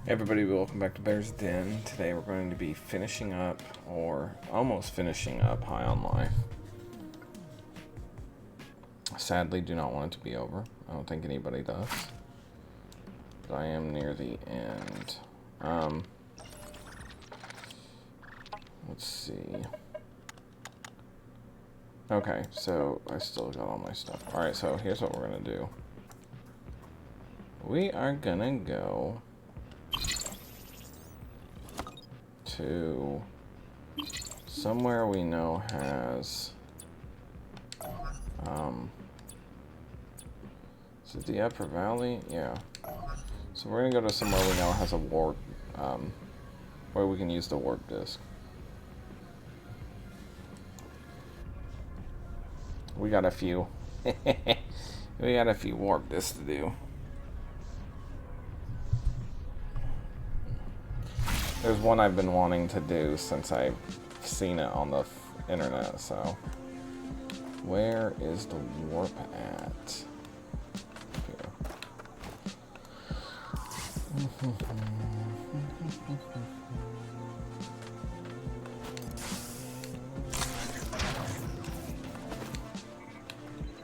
Hey everybody, welcome back to Bear's Den. Today we're going to be finishing up, or almost finishing up, High on Life. Sadly, do not want it to be over. I don't think anybody does. But I am near the end. Let's see. Okay, so I still got all my stuff. Alright, so here's what we're gonna do. We are gonna go to somewhere we know has is it the Upper Valley? Yeah. So we're gonna go to somewhere we know has a warp where we can use the warp disk. We got a few we got a few warp disks to do. There's one I've been wanting to do since I've seen it on the internet, so. Where is the warp at? Here.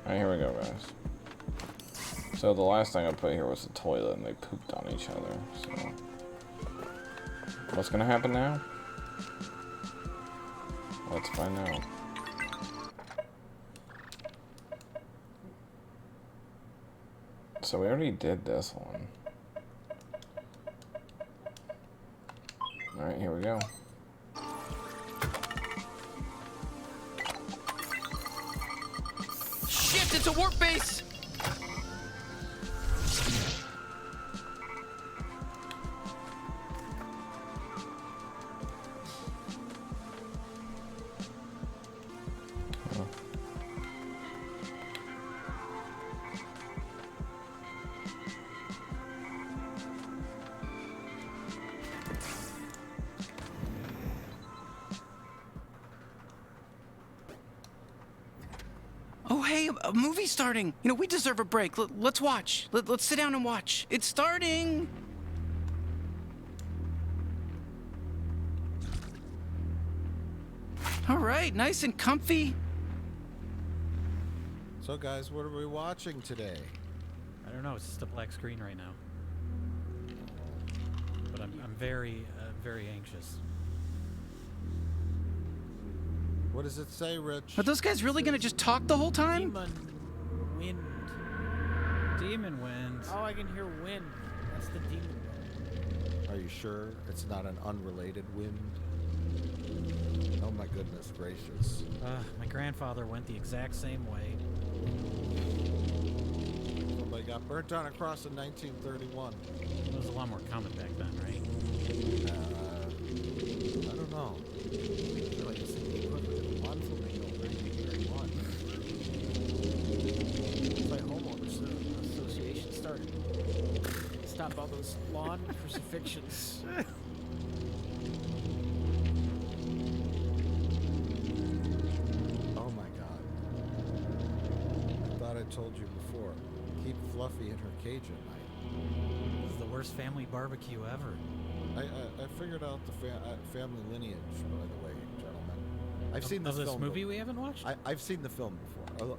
Alright, here we go, guys. So the last thing I put here was the toilet, and they pooped on each other, so. What's gonna happen now? Let's find out. So we already did this one. Alright, here we go. Shit, it's a warp base! Oh, hey, a movie's starting. You know, we deserve a break. Let's watch. Let's sit down and watch. It's starting. All right, nice and comfy. So guys, what are we watching today? I don't know. It's just a black screen right now. But I'm very anxious. What does it say, Rich? Are those guys really gonna just talk the whole time? Demon wind. Demon wind. Oh, I can hear wind. That's the demon wind. Are you sure it's not an unrelated wind? Oh my goodness gracious. My grandfather went the exact same way. Somebody got burnt on a cross in 1931. There was a lot more common back then, right? I don't know. I feel like it's the equivalent of one flamingo in 1931. That's why homeowners association started. Stop all those lawn crucifixions. Oh my god. I thought I told you before. Keep Fluffy in her cage at night. This is the worst family barbecue ever. I figured out the family lineage, by the way, gentlemen. I've seen Of this this film movie we haven't watched? I've seen the film before,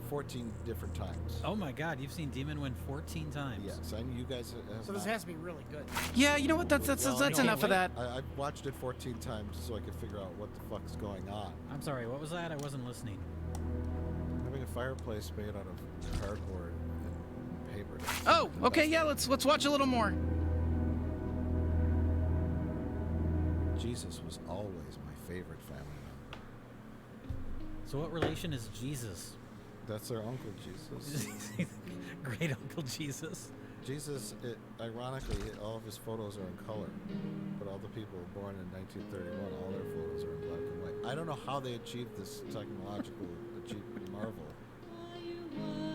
14 different times. Oh my god, you've seen Demon Wind 14 times. Yes, I know you guys have So this not. has to be really good. Yeah, you know what? That's enough of that. I've watched it 14 times so I could figure out what the fuck's going on. I'm sorry, what was that? I wasn't listening. Having a fireplace made out of cardboard and paper. Oh, okay, yeah. Let's watch a little more. Jesus was always my favorite family member. So what relation is Jesus? That's their Uncle Jesus. Great Uncle Jesus. Jesus, ironically, all of his photos are in color, but all the people born in 1931, all their photos are in black and white. I don't know how they achieved this technological marvel.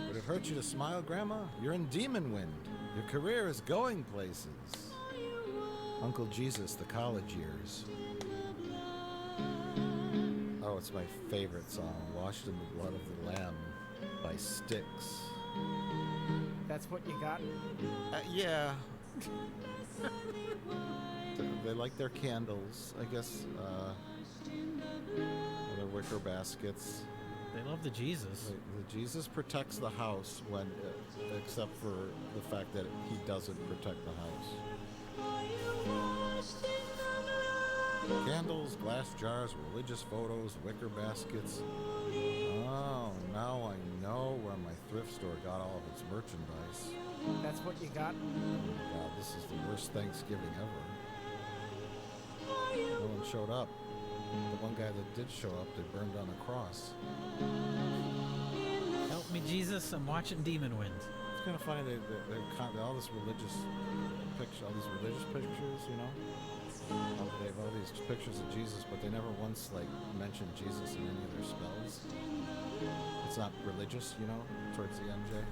Would it hurt you to smile, Grandma? You're in Demon Wind. Your career is going places. Uncle Jesus, the college years. Oh, it's my favorite song, Washed in the Blood of the Lamb by Styx. That's what you got? Yeah, They like their candles, I guess. Their wicker baskets. They love the Jesus. The Jesus protects the house when, except for the fact that he doesn't protect the house. Candles, glass jars, religious photos, wicker baskets. Oh, now I know where my thrift store got all of its merchandise. That's what you got? God, this is the worst Thanksgiving ever. No one showed up. The one guy that did show up, they burned on a cross. Help me, Jesus! I'm watching Demon Wind. It's kind of funny. They're all this religious picture, all these religious pictures, you know. They have all these pictures of Jesus, but they never once like mention Jesus in any of their spells. It's not religious, you know. Towards the MJ.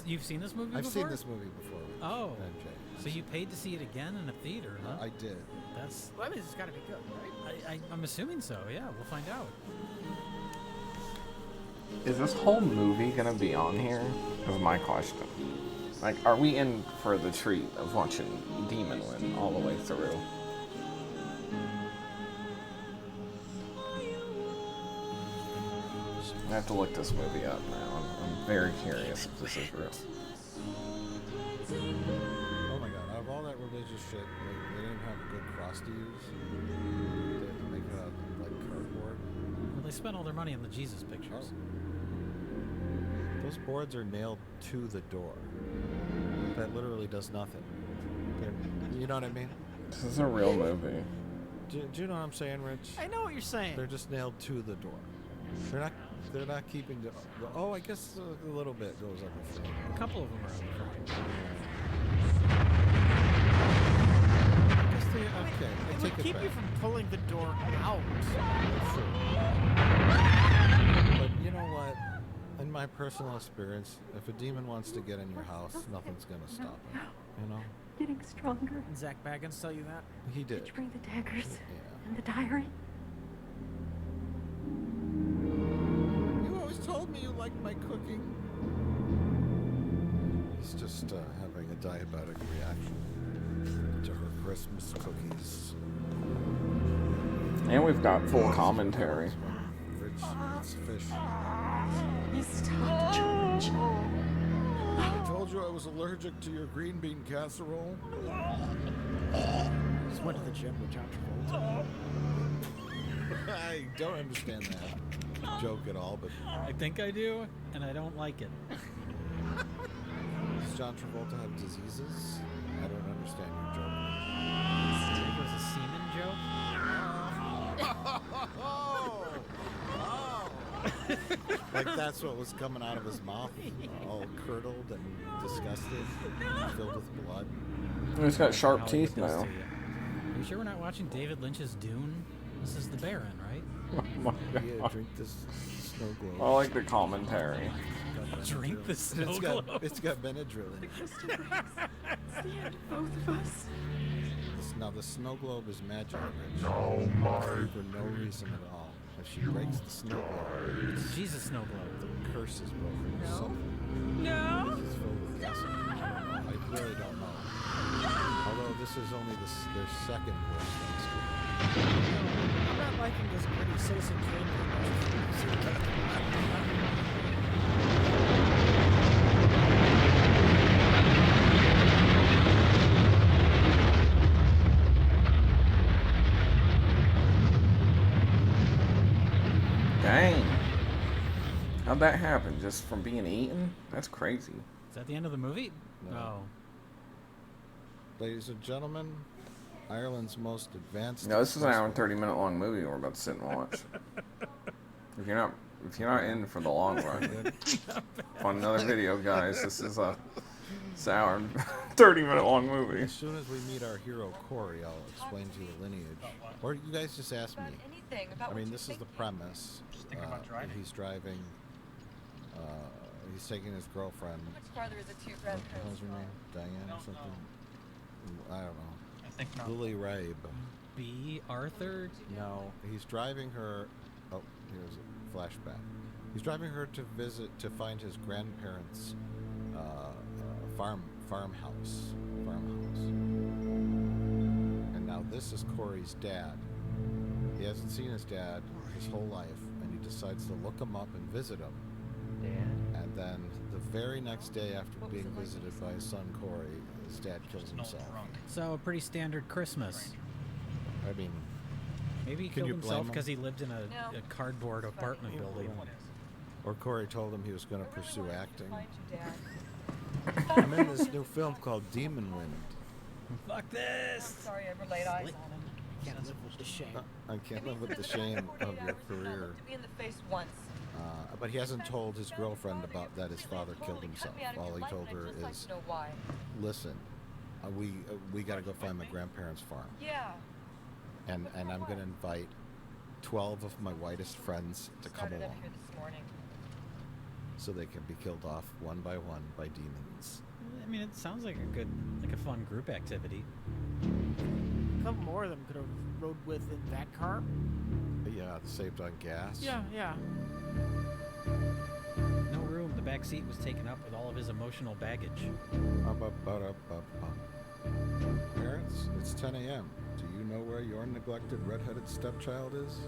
You've seen this movie I've before? seen this movie before. Oh. MJ. So you paid to see it again in a theater, huh? I did. That's. Well, that means it's got to be good, right? I'm assuming so. Yeah, we'll find out. Is this whole movie gonna be on here? Is my question. Like, are we in for the treat of watching Demon Wind all the way through? I have to look this movie up now. I'm very curious if this is real. Oh my god, out of all that religious shit, they didn't have a good cross to use. They had to make it out of like cardboard. Well, they spent all their money on the Jesus pictures. Those boards are nailed to the door. That literally does nothing. You know what I mean? This is a real movie. Do you know what I'm saying, Rich? I know what you're saying. They're just nailed to the door. They're not keeping the. Oh, I guess a little bit goes up the front. A couple of them are on the front. I guess they, okay, I It take would it keep back. you from pulling the door out. Sure. But you know what? In my personal experience, if a demon wants to get in your house, nothing's gonna stop it. You know? Getting stronger. Did Zach Baggins tell you that? He did. Did you bring the daggers Yeah. and the diary? You always told me you liked my cooking. He's just having a diabetic reaction to her Christmas cookies. And we've got full commentary. Rich eats fish. You stopped, George. I told you I was allergic to your green bean casserole. Just went to the gym with John Travolta. I don't understand that joke at all, but I think I do, and I don't like it. does John Travolta have diseases? I don't understand your joke. I think it was a semen joke. Like that's what was coming out of his mouth, all curdled and disgusted, filled with blood. He's got sharp How it teeth does now. to you. Are you sure we're not watching David Lynch's Dune? This is the Baron, right? Oh my Yeah, God. drink this snow globe. I like the commentary. Drink the snow It's globe. got Benadryl in it. Crystal breaks. It's the end of both of us. Now the snow globe is magic, Rich. For no reason at all. If she breaks the snow globe, It's Jesus snow globe. the curse is broken. No. No. This is filled with gasoline. I really don't know. Although this is only their second worst Thanksgiving. I'm not liking this pretty Citizen Kane. Dang. How'd that happen? Just from being eaten? That's crazy. Is that the end of the movie? No. Ladies and gentlemen, Ireland's most advanced. No, this is an hour and 30-minute long movie we're about to sit and watch. If you're not in for the long run, on another video, guys. This is a hour and 30-minute long movie. As soon as we meet our hero Corey, I'll explain to you the lineage. Or you guys just ask me. I mean, this is the premise. He's driving. He's taking his girlfriend. How much farther is it to your What the hell's her name? Diane or something? I don't know. I think not. Lily Rabe. B. Arthur? No, he's driving her. Oh, here's a flashback. He's driving her to find his grandparents' farmhouse. this is Corey's dad. He hasn't seen his dad his whole life, and he decides to look him up and visit him. Dad? And then the very next day after being visited by his son Corey, his dad kills himself. So a pretty standard Christmas. I mean, Maybe he Can killed you blame himself him? because he lived in No. a cardboard apartment building. or Corey told him he was going to pursue acting. Find you, Dad. I'm in this new film called Demon Wind. Fuck I'm this! sorry I ever laid eyes on him. Can't live with the shame. I can't live with the shame of your career. To be in the face once. But he hasn't told his girlfriend about that his father killed himself. All he told her is, know why. listen, we got to go find my grandparents' farm. Yeah. And I'm going to invite 12 of my whitest friends to come Started up along here this morning. so they can be killed off one by demons. I mean, it sounds like a fun group activity. A couple more of them could have rode with in that car. Yeah, saved on gas. Yeah. No room. The back seat was taken up with all of his emotional baggage. Parents, it's 10 a.m. Do you know where your neglected redheaded stepchild is?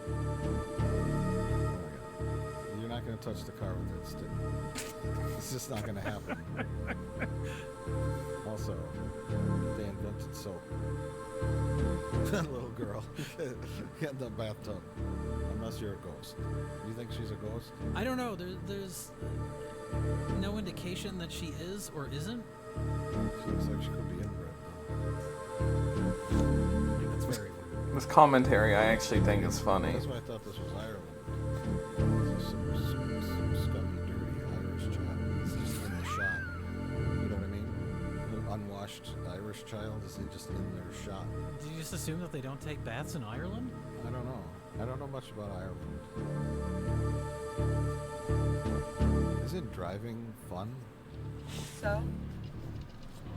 Oh my God. You're not going to touch the car with that stick. It's just not going to happen. Also, they invented soap. That little girl, get in the bathtub. Unless you're a ghost. You think she's a ghost? I don't know. There's no indication that she is or isn't. She looks like she could be inbred. I think that's very weird. This commentary I actually think is funny. That's why I thought this was Ireland. This is some scummy, dirty Irish child. It's just in the shot. You know what I mean? The unwashed Irish child is just in their shot. Did you just assume that they don't take baths in Ireland? I don't know. I don't know much about Ireland. Isn't driving fun? So?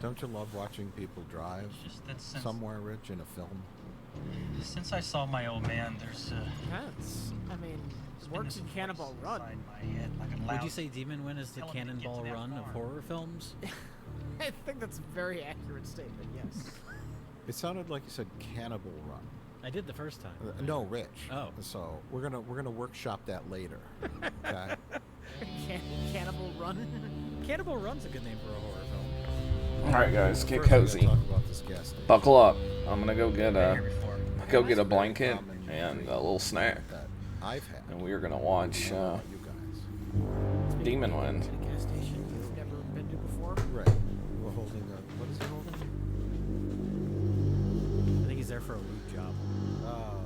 Don't you love watching people drive Just that since, somewhere, Rich, in a film? since I saw my old man, there's Depends. I mean, there's it been works this in voice Cannonball Run. inside my head, like a Would loud- you say Demon Wind is the Tell him to get to Cannonball that Run of farm. horror films? I think that's a very accurate statement, yes. It sounded like you said Cannibal Run. I did the first time. No, Rich. Oh. So we're gonna workshop that later. Okay. Cannibal Run. Cannibal Run's a good name for a horror film. All right, guys, get First, we gotta cozy. talk about this gas station. Buckle up. I'm gonna go get Been here a before. blanket Common and trait a little snack, that I've had. and we are gonna watch I don't know about you guys. Demon Wind. A gas station you've never been to before. Right. We're holding a. What is he holding? I think he's there for a loot job. Oh.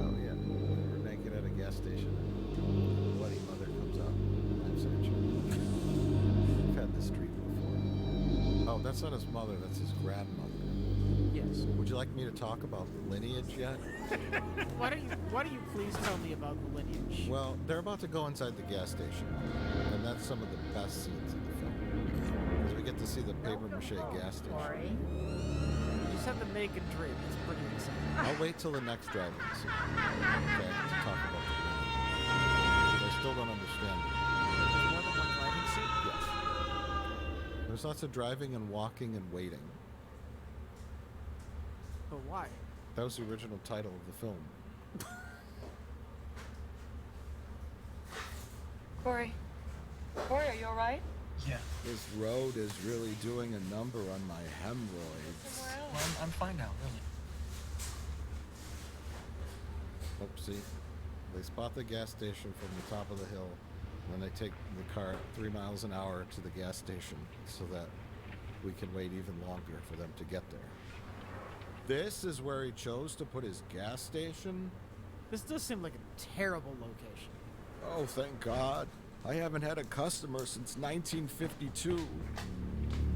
Oh yeah. We're naked at a gas station. And bloody mother comes out. Knives at you. We've had this dream before. Oh, that's not his mother. That's his grandmother. Yes. Would you like me to talk about the lineage yet? Why don't you please tell me about the lineage? Well, they're about to go inside the gas station, and that's some of the best scenes in the film. Because we get to see the paper mache gas station. You just have to make a drink. It's pretty exciting. I'll wait till the next driving scene, okay, to talk about the lineage. 'Cause I still don't understand it. There's more than one driving seat. Yes. There's lots of driving and walking and waiting. But why? That was the original title of the film. Corey, are you alright? Yeah. This road is really doing a number on my hemorrhoids. Somewhere Well, else. I'm fine now, really. Oopsie. They spot the gas station from the top of the hill, and then they take the car 3 miles an hour to the gas station so that we can wait even longer for them to get there. This is where he chose to put his gas station? This does seem like a terrible location. Oh, thank God. I haven't had a customer since 1952.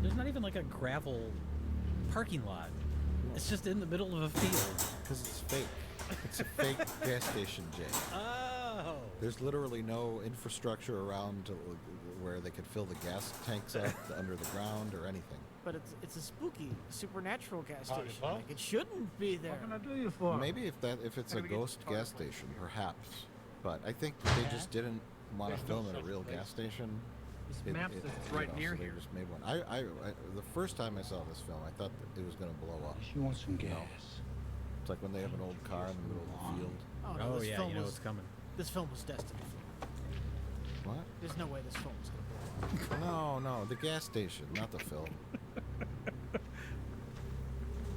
There's not even like a gravel parking lot. It's just in the middle of a field. Because it's fake. It's a fake gas station, Jay. Oh. There's literally no infrastructure around where they could fill the gas tanks up under the ground or anything. But it's a spooky, supernatural gas station. Like it shouldn't be there. do you for? Maybe if it's a ghost gas station, perhaps. But I think they just didn't want to film at a real gas station. This map says it's right near so they here. just made one. The first time I saw this film, I thought that it was going to blow up. She wants some gas. It's like when they have an old car in the middle of the field. Oh, no, Oh this yeah, film you know was, what's coming. This film was destined to fail. What? There's no way this film was gonna blow up. No, the gas station, not the film.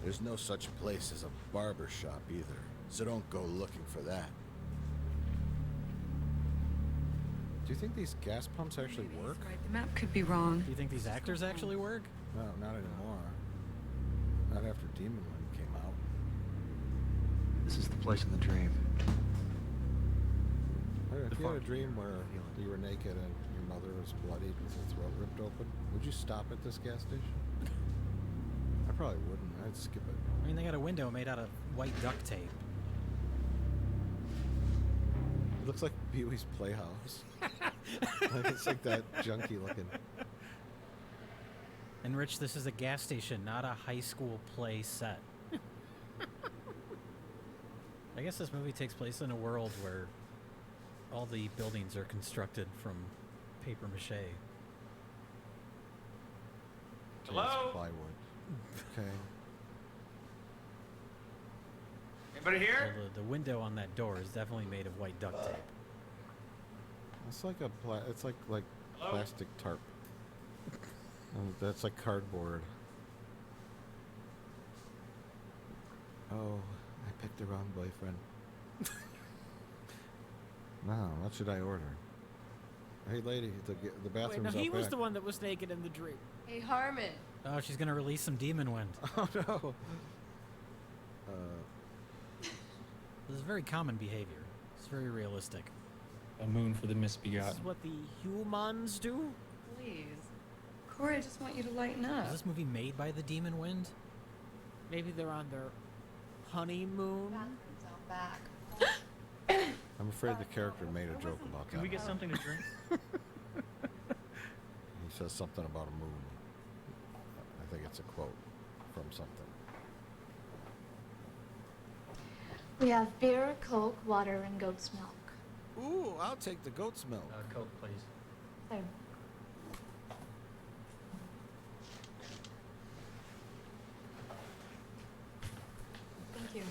There's no such place as a barber shop either, so don't go looking for that. Do you think these gas pumps actually work? Right, the map could be wrong. Do you think these actors actually work? No, not anymore. Not after Demon Wind came out. This is the place in the dream. If you had a dream where you were naked and your mother was bloodied with her throat ripped open, would you stop at this gas station? I probably wouldn't. I'd skip it. I mean, they got a window made out of white duct tape. It looks like Pee-wee's Playhouse. Like it's like that junky looking. And Rich, this is a gas station, not a high school play set. I guess this movie takes place in a world where all the buildings are constructed from paper mache. Hello? Plywood. Okay. Anybody So here? the window on that door is definitely made of white duct tape. It's like it's like Hello? plastic tarp. That's like cardboard. Oh, I picked the wrong boyfriend. No, what should I order? Hey, lady, the Wait, bathroom's no, he out was back. the one that was naked in the dream. Hey, Harmon. Oh, she's gonna release some demon wind. Oh no. This is very common behavior. It's very realistic. A moon for the This misbegotten. is what the humans do? Please. Corey, I just want you to lighten up. Is this movie made by the demon wind? Maybe they're on their honeymoon? I'm afraid the character made a joke about Can that. we get something to drink? He says something about a moon. I think it's a quote from something. We have beer, Coke, water, and goat's milk. Ooh, I'll take the goat's milk. Coke, please. There. Thank you.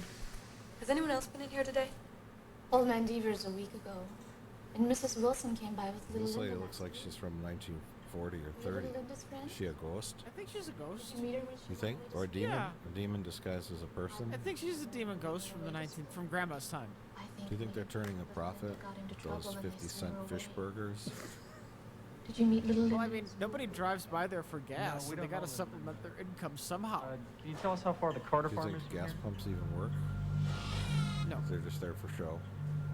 Has anyone else been in here today? Old Man Devers a week ago. And Mrs. Wilson came by with little This lady Linda. looks like she's from 1940 or Little 30. Linda's friend? Is she a ghost? I think she's a ghost. Did you meet her when she You was think? on Or a the demon? Yeah. A demon disguised as a person? I think she's a demon ghost from from Grandma's time. I Do you think they're turning a the family profit? got into Those trouble and they 50 sent cent her fish away. burgers? Did you meet little Linda? Well, I mean, nobody drives by there for gas. we and they don't gotta know that. supplement their income somehow. Can you tell us how far the Carter Do you farm think is from gas here? pumps even work? No. They're just there for show.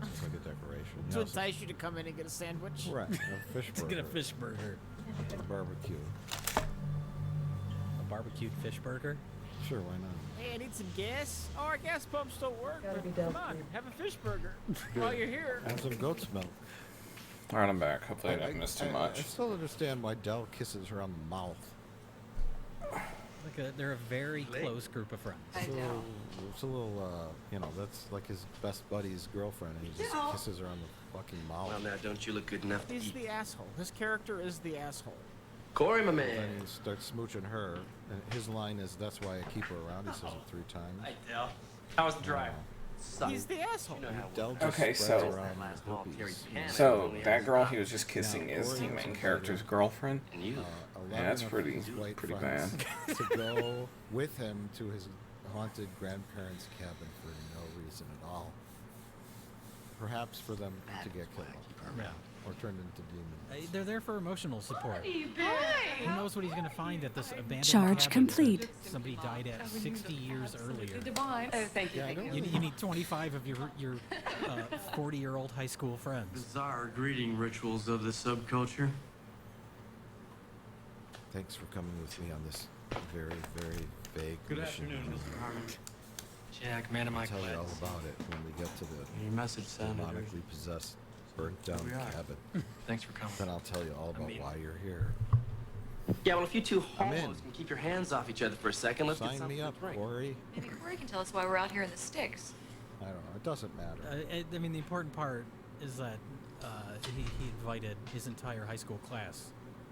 It's like a decoration. To Yeah, entice you to come in and get a sandwich. Right, a fish To burger. get a fish burger. A barbecue. A barbecued fish burger? Sure, why not? Hey, I need some gas. Oh, our gas pumps don't work. Gotta but be come done on, for you. have a fish burger while you're here. And some goat's milk. All right, I'm back. Hopefully I didn't miss too I much. still understand why Dell kisses her on the mouth. They're a very close group of friends. I know. It's a little, that's like his best buddy's girlfriend, and he just kisses her on the fucking mouth. Well, now, don't you look good enough to He's eat? the asshole. His character is the asshole. Corey, my And man. then he starts smooching her, and his line is, "That's why I keep her around." He says it 3 times. Hi, Del. How was the drive? He's the asshole. You know how Dell just Okay, spreads so- around Last the mall carried hoopies. panic. So that girl he was just kissing Now, is the Corey main looks character's like girlfriend. And you. 11 Yeah, that's of pretty- his white pretty friends to go with him to his haunted grandparents' cabin for no reason at all. Perhaps for them to get killed Yeah. or turned into demons. They're there for emotional support. Who knows what he's going to find at this abandoned Charge cabin that complete. Somebody died at 60 years earlier. Divine. Oh, thank you, Yeah, I thank know. you. You need 25 of your 40-year-old high school friends. Bizarre greeting rituals of the subculture. Thanks for coming with me on this very, very vague Good mission. afternoon, Mr. Harmon. Jack, man, am I I'll tell you glad. all about it when we get to the Your message sounded demonically possessed, burnt down we are. cabin. Thanks for coming. Then I'll tell you all about mean- why you're here. Yeah, well, if you two I'm in. homos can keep your hands off each other for a second, let's get Sign something me to up, drink. Corey. Maybe Corey can tell us why we're out here in the sticks. I don't know. It doesn't matter. I mean, the important part is that he invited his entire high school class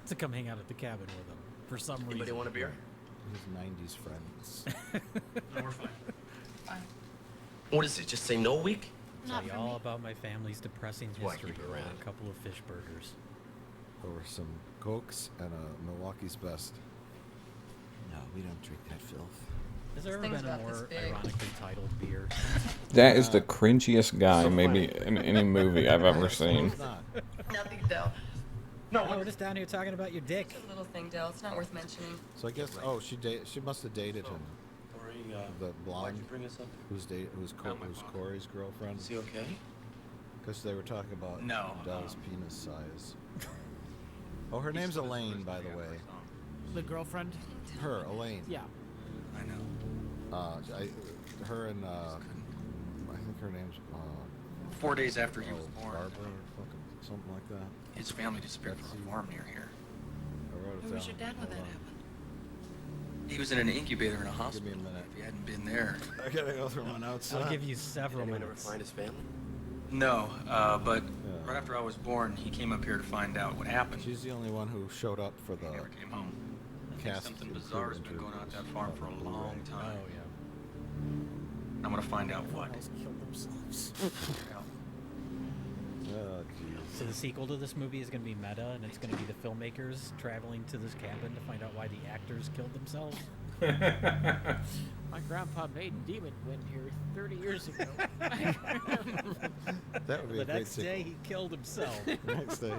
to come hang out at the cabin with him for some reason. Anybody want a beer? His 90s friends. No, we're fine. What is it? Just say no week? Tell Not you for all me. about my family's depressing Why history keep it over around? a couple of fish burgers. Over some Cokes and a Milwaukee's Best. No, we don't drink that filth. Has there ever thing's been a about this more big. ironically titled beer? That is the cringiest guy maybe in any movie I've ever seen. It's not. Nothing, Dell. No, we're just down here talking about your dick. It's a little thing, Dell. It's not worth mentioning. So I guess, she must have dated him. Corey, The why'd blonde you bring us up? who's Corey's girlfriend. Is he okay? Because they were talking about No, Dell's penis size. Oh, her name's Elaine, by the way. The girlfriend? Her, Elaine. Yeah. I know. Her and I think her name's 4 days after he was born, Barbara or fucking something like that. his family disappeared from a farm near here. I wrote it Where was down. your dad when that Hold on. happened? He was in an incubator in a Give hospital. me a minute. If he hadn't been there. I gotta go through my notes. I'll give you several Anyone ever minutes. find his family? No, but Yeah. right after I was born, he came up here to find out what happened. She's the only one who showed up for He the never came home. I think cast. something and bizarre crew has been going on at that interviews farm for a on long Blu-ray. time. Oh, yeah. I'm gonna find out what. Else killed themselves. Oh, jeez. So the sequel to this movie is going to be meta, and it's going to be the filmmakers traveling to this cabin to find out why the actors killed themselves. My grandpa made Demon Wind here 30 years ago. That would be The a great next day, sequel. he killed himself. Next day.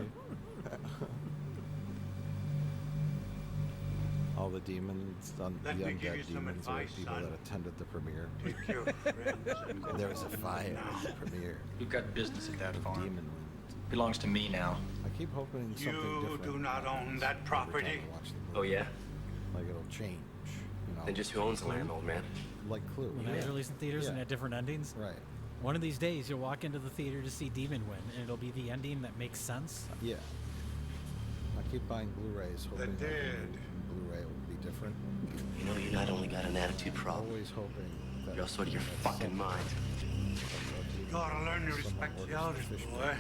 All the demons, the undead demons, are people that attended the premiere. There was a fire at the premiere. We've got business at that of farm. Demon Wind. Belongs to me now. I keep hoping something different. do not own that every time property. I watch the Oh, movie. yeah? Like it'll change. You know. Then just who owns the land, old man? Like Clue. When I was released in theaters and had different endings. Right. One of these days, you'll walk into the theater to see Demon Win, and it'll be the ending that makes sense. Yeah. I keep buying Blu-rays, hoping that the new Blu-ray will be different. You know, you not only got an attitude problem, Always hoping that you're also out of your that fucking somehow- mind. You gotta learn to Someone respect orders the elders, fish boy.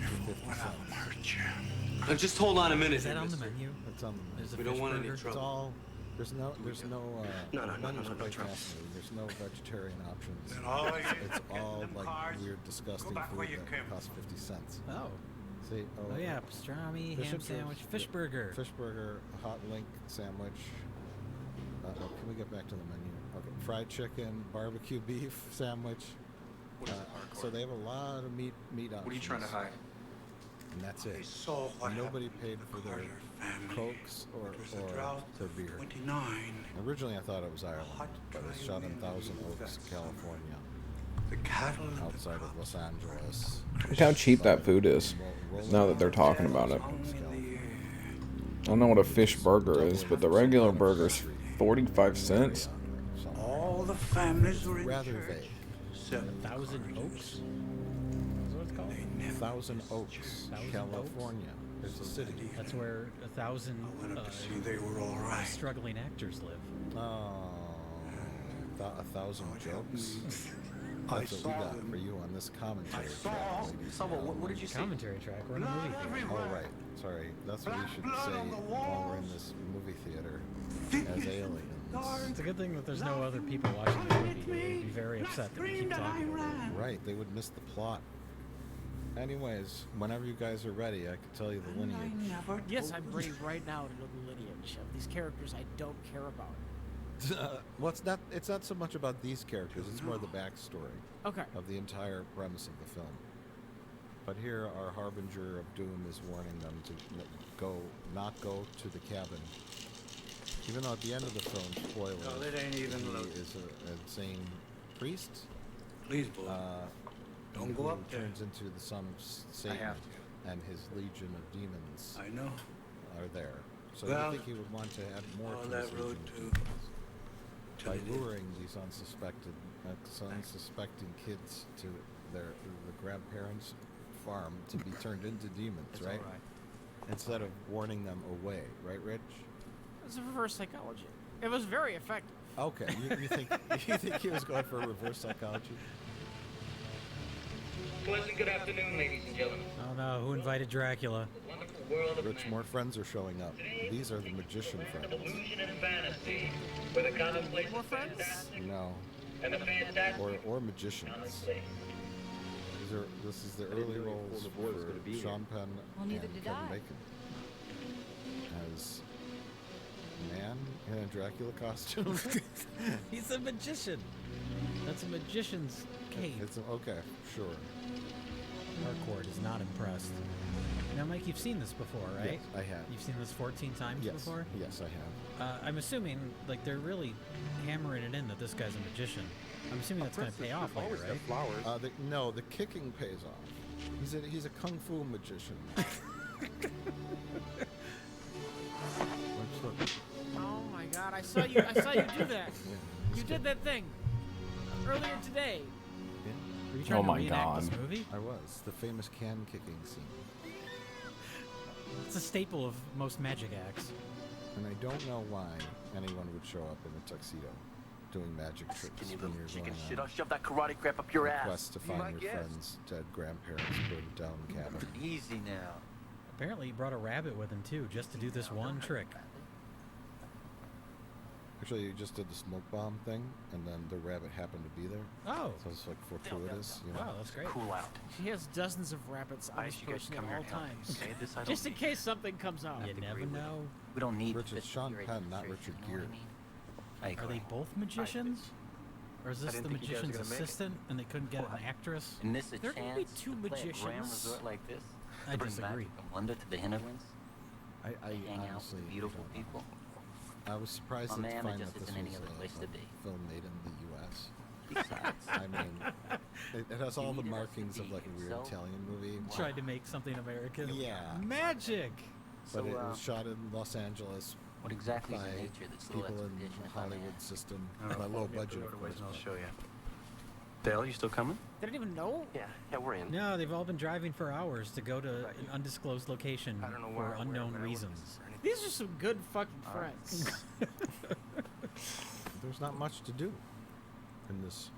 for 50 When cents. I'll hurt you. Now, just hold on a minute Is that here, on the mister. menu? It's on the menu. There's a We don't fish want any burger? It's trouble. all. There's no. No, no, no, menu's no, no quite trouble. fascinating. There's no vegetarian options. Then all you It's get all them like cards, weird, disgusting go back where food you that came costs from. 50 cents. Oh. See, Oh, yeah. Pastrami, fish ham and chips, sandwich, fish yeah, burger. Fish burger, a hot link sandwich. Can we get back to the menu? Okay, fried chicken, barbecue beef sandwich. What is it, So they have a lot of meat options. What are you trying to hide? And that's I it. saw what Nobody happened paid to for the their Carter family. Cokes or It was a drought their of beer. 29. Originally, I thought it was Ireland, hot, but it's dry shot in wind Thousand blew Oaks, that summer. California, The cattle and outside the of Los crops Angeles. Look how cheap that food is. Now that they're talking about it. hung in the air. I don't know what a fish burger is, but the regular burger's 45 cents. All the families were in Rather church. vague. Except Thousand Oaks? Is what it's called? Thousand Oaks, Thousand California. There's a city. That's where 1,000 I wanted to see they were all right. struggling actors live. Oh, 1,000 jokes. I That's what we saw got them. for you on this commentary I track, saw ladies. Someone, what did you say? Commentary track. We're in a movie Blood theater. everywhere. Oh, right. Sorry. That's what we should Blood say on the while we're in walls. this movie theater Figures as in the aliens. dark. It's a good thing that there's no other people watching the movie. They would be very upset that we keep talking about it. Right, they would miss the plot. Anyways, whenever you guys are ready, I could tell you the And I lineage. never Yes, told I'm ready right now to know the lineage of these characters I don't care about. Well, it's not so much about these characters, it's more the backstory Okay. of the entire premise of the film. But here, our harbinger of doom is warning them to not go to the cabin. Even though at the end of the film, spoiler, No, it ain't even he loaded. is an insane priest. Please, boy. Don't go who up there. turns into the son of Satan, have to. and his legion of demons I know. are there. So Well, I think he would want to add more on to that his road legion of to- demons by to the- luring these unsuspecting kids to the grandparents' farm to be turned into demons, right? Instead of warning them away, right, Rich? It was a reverse psychology. It was very effective. Okay, you think he was going for reverse psychology? Pleasant good afternoon, ladies and gentlemen. Oh no, who invited Dracula? Wonderful world of Rich, more friends are showing up. These are the magician friends. illusion and fantasy, where the commonplace More is friends? fantastic, No. and the fantastic Or magicians. honestly. This is the early roles for Sean Penn Well, and neither Kevin did I. Bacon. As a man in a Dracula costume. He's a magician. That's a magician's cape. It's okay, sure. Harcourt is not impressed. Now, Mike, you've seen this before, right? Yes, I have. You've seen this 14 times Yes. before? Yes, I have. I'm assuming, like, they're really hammering it in that this guy's a magician. I'm assuming that's going to pay off later, right? No, the kicking pays off. He's a kung fu magician. Let's look. Oh my God! I saw you do that. You did that thing earlier today. Were you trying Oh to my reenact this God. movie? I was. The famous can kicking scene. It's a staple of most magic acts. And I don't know why anyone would show up in a tuxedo doing magic tricks Skinny when little you're chicken going shit. on I'll shove that karate crap up your a ass. quest to Be find my your guest. friend's dead grandparents' burned down cabin. Easy now. Apparently, he brought a rabbit with him, too, just to do this one trick. Actually, you just did the smoke bomb thing, and then the rabbit happened to be there. Oh. So it's like fortuitous, you know. Wow, that's great. Cool out. He has dozens of rabbits on I his should guys person come at here all and help me, times. okay? This I don't Just in need. case something comes out. You never know. We don't need Richard, this Sean your Penn, not administration, Richard you know what Gere. I mean? I Are they agree. both magicians? Or is I this didn't the think you guys were magician's gonna make it. assistant and they couldn't get an actress? And this a There can be chance two to play a grand magicians. resort like this? I To bring disagree. magic from London to the hinterlands? I Hang out honestly with beautiful don't know. people? I was surprised Oh, to man, find there just that this isn't was any other place to a be. film made in the U.S. Besides, I mean, it has all the needed us to markings of be like a weird yourself. Italian movie. Tried to make something American. Yeah. Magic! But so, it was shot in Los Angeles what exactly is by the nature of this little people in expedition, the if I may Hollywood ask? system. By low budget, of course. I'll show you. Dale, you still coming? They didn't even know. Yeah, we're in. No, they've all been driving for hours to go to an undisclosed location I don't know for where unknown I was reasons. or anything. These are some good fucking friends. There's not much to do in this.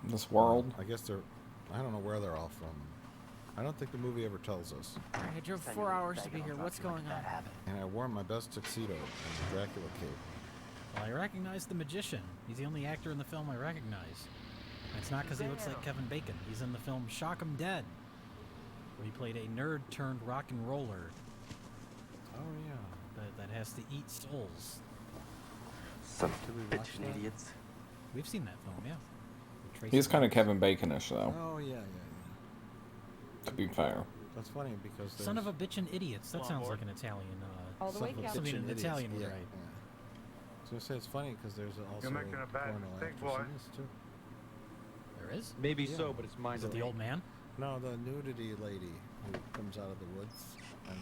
This world. I guess they're. I don't know where they're all from. I don't think the movie ever tells us. I drove 4 hours to be here. What's going on? And I wore my best tuxedo and the Dracula cape. Well, I recognize the magician. He's the only actor in the film I recognize. It's not because he looks like Kevin Bacon. He's in the film Shock 'Em Dead, where he played a nerd turned rock and roller Oh yeah. that has to eat souls. Some Did we watch bitchin' that? idiots. We've seen that film, yeah. With Tracy He's kind of Ellis. Kevin Baconish, though, Oh yeah. to be fair. That's funny because Son of a there's- bitchin' idiots. That sounds like an Italian. All the Son way, of a Cal. Something in bitchin' Italian idiots. would Yeah, write. yeah. I was gonna say it's funny because there's also You're making a bad porno mistake, actress boy. in this too. There is? Maybe Yeah. so, but it's mine Is to it the old man? No, the nudity lady who comes out of the woods and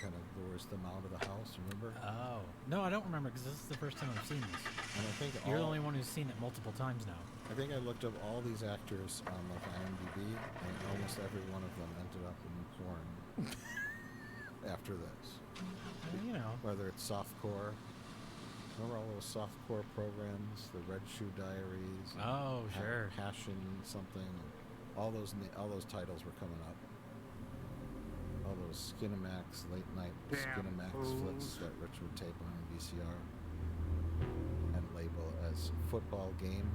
kind of lures them out of the house. Remember? Oh. No, I don't remember because this is the first time I've seen this. And I think You're the all- only one who's seen it multiple times now. I think I looked up all these actors on like IMDb, and almost every one of them ended up in porn after this. You know. Whether it's softcore, remember all those softcore programs, the Red Shoe Diaries, and Oh, sure. Passion something, all those titles were coming up. All those Skinamax late night Skinamax flicks that Rich would tape on VCR and label as football game.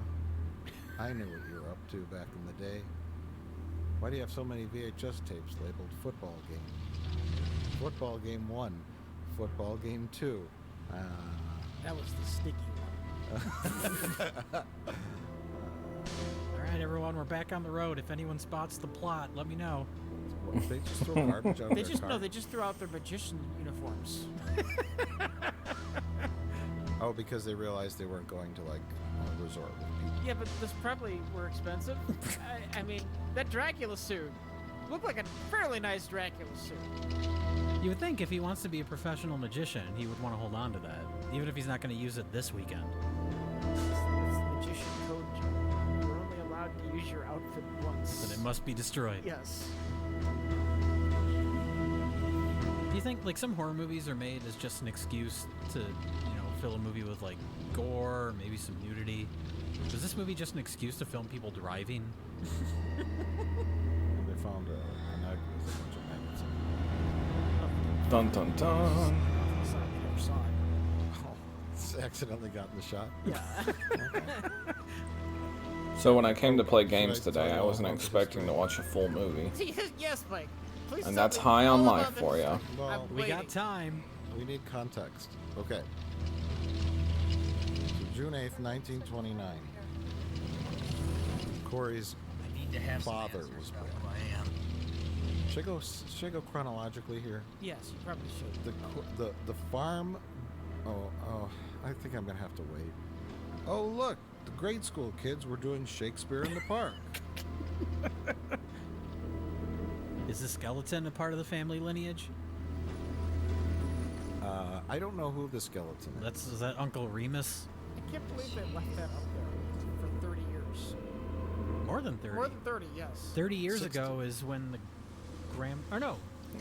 I knew what you were up to back in the day. Why do you have so many VHS tapes labeled football game? Football game 1, football game 2. That was the sticky one. All right, everyone, we're back on the road. If anyone spots the plot, let me know. They just throw garbage out of They their just car. no, they just threw out their magician uniforms. Oh, because they realized they weren't going to like a resort with people. Yeah, but this probably were expensive. I mean, that Dracula suit looked like a fairly nice Dracula suit. You would think if he wants to be a professional magician, he would want to hold on to that, even if he's not going to use it this weekend. It's the magician code. You're only allowed to use your outfit once. Then it must be destroyed. Yes. Do you think like some horror movies are made as just an excuse to, fill a movie with like gore, or maybe some nudity? Was this movie just an excuse to film people driving? And they found an egg with a bunch of maggots in it. Dun dun dun. Sorry, I never saw it. It's accidentally got in the shot. Yeah. So when I came to play games Should I today, tell I you wasn't all about the expecting to history? watch a full movie. Yes, Mike. Please And tell that's me high on all life about the for ya. history. Well, I'm We got waiting. time. We need context. Okay. So June 8th, 1929. Corey's I need to have father some was answers about born. who I am. Should I go chronologically here? Yes, you probably should. The farm. Oh, I think I'm gonna have to wait. Oh look, the grade school kids were doing Shakespeare in the Park. Is the skeleton a part of the family lineage? I don't know who the skeleton is. Is that Uncle Remus? I can't believe they left that up there for 30 years. More than 30. More than 30, yes. 30 years 60. ago is when the or no.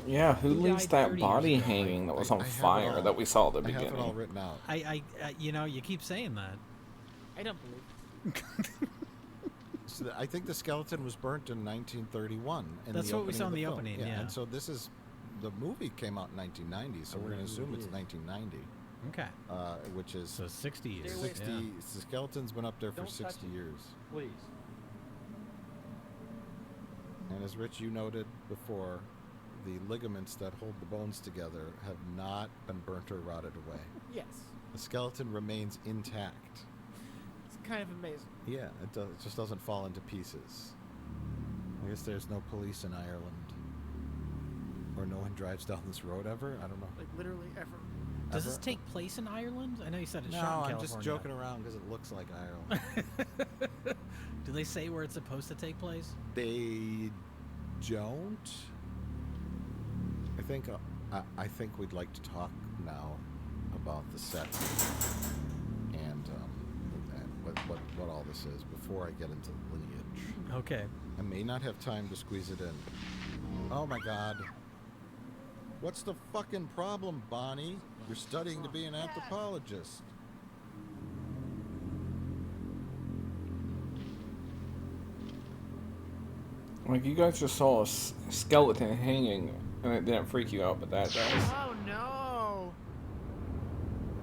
Yeah, who Who leaves died that 30 body years ago? hanging that was I on have it fire all. that we saw at the I have it all beginning? written out. I you keep saying that. I don't believe So I think the skeleton was burnt in 1931. That's what we saw in the film. opening, yeah. And so the movie came out in 1990, so we're going to assume it's 1990, Okay. which is So 60 years. 60. Yeah. The skeleton's been up there for Don't 60 touch it. years. Please. And as Rich, you noted before, the ligaments that hold the bones together have not been burnt or rotted away. Yes. The skeleton remains intact. It's kind of amazing. Yeah, it just doesn't fall into pieces. I guess there's no police in Ireland. Or no one drives down this road ever? I don't know. Like, literally ever. Does Ever? this take place in Ireland? I know you said it's No, shot in I'm California. just joking around because it looks like Ireland. Do they say where it's supposed to take place? They don't. I think we'd like to talk now about the set and what all this is before I get into the lineage. Okay. I may not have time to squeeze it in. Oh my God. What's the fucking problem, Bonnie? You're studying to be an anthropologist. Like, you guys just saw a skeleton hanging, and it didn't freak you out, but that does. Oh, no.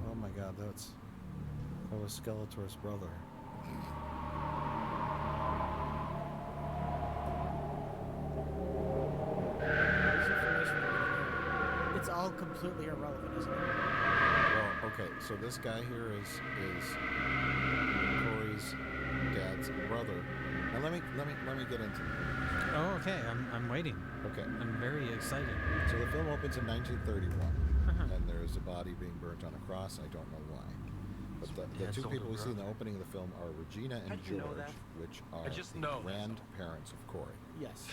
Oh my God, that was Skeletor's brother. This information we're getting here, it's all completely irrelevant, isn't it? Well, okay, so this guy here is Corey's dad's brother. Now let me get into it. Oh, okay. I'm waiting. Okay. I'm very excited. So the film opens in 1931, Uh-huh. and there's a body being burnt on a cross. I don't know why. But the two people we see in the opening of the film are Regina and How'd you know George, that? which are I just the know. grandparents of Corey. Yes.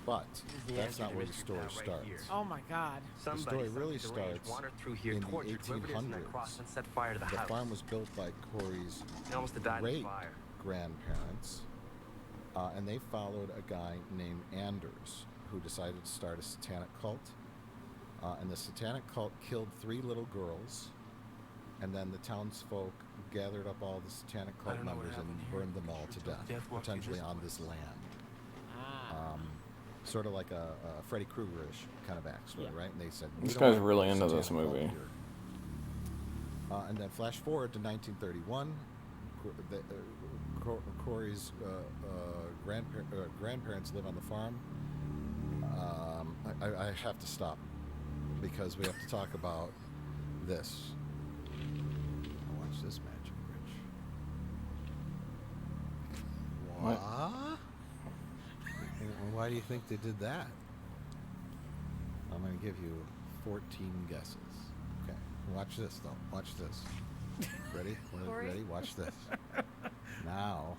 But The that's answer not to where the Mr. story Guy right starts. here. Oh, my God. The story really starts wandered through here, in the tortured whoever it is in that cross, 1800s. and set fire to the The house. farm was built by Corey's They almost died in the great fire. grandparents, and they followed a guy named Anders who decided to start a satanic cult. And the satanic cult killed 3 little girls, and then the townsfolk gathered up all the satanic I cult don't know what members and happened here. burned them all to Sure, death, death walked through potentially this on place. this land. Ah. Sort of like a Freddy Krueger-ish kind of backstory, Yeah. right? And they said, This "We don't guy's want really a into this satanic cult movie. here." And then flash forward to 1931. Corey's grandparents live on the farm. I have to stop because we have to talk about this. Watch this magic, Rich. What? And why do you think they did that? I'm going to give you 14 guesses. Okay. Watch this, though. Watch this. Ready? Corey? Ready? Watch this. Now.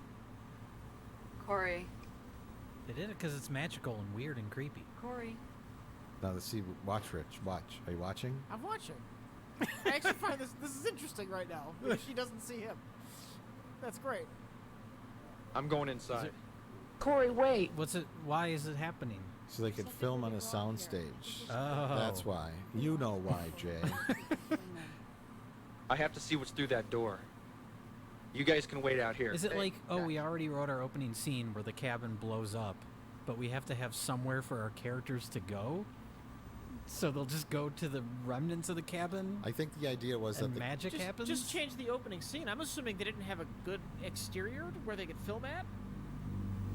Corey. They did it because it's magical and weird and creepy. Corey. Now, let's see. Watch, Rich. Watch. Are you watching? I'm watching. I actually find this is interesting right now. Because she doesn't see him. That's great. I'm going inside. Corey, wait. Why is it happening? So they could film on a soundstage. Oh. That's why. You know why, Jay. I have to see what's through that door. You guys can wait out here. Is it Hey, like, we already wrote our opening scene where the cabin blows up, but we have to have somewhere for our characters to go? So they'll just go to the remnants of the cabin? I think the idea was and that magic happens? Just change the opening scene. I'm assuming they didn't have a good exterior where they could film at.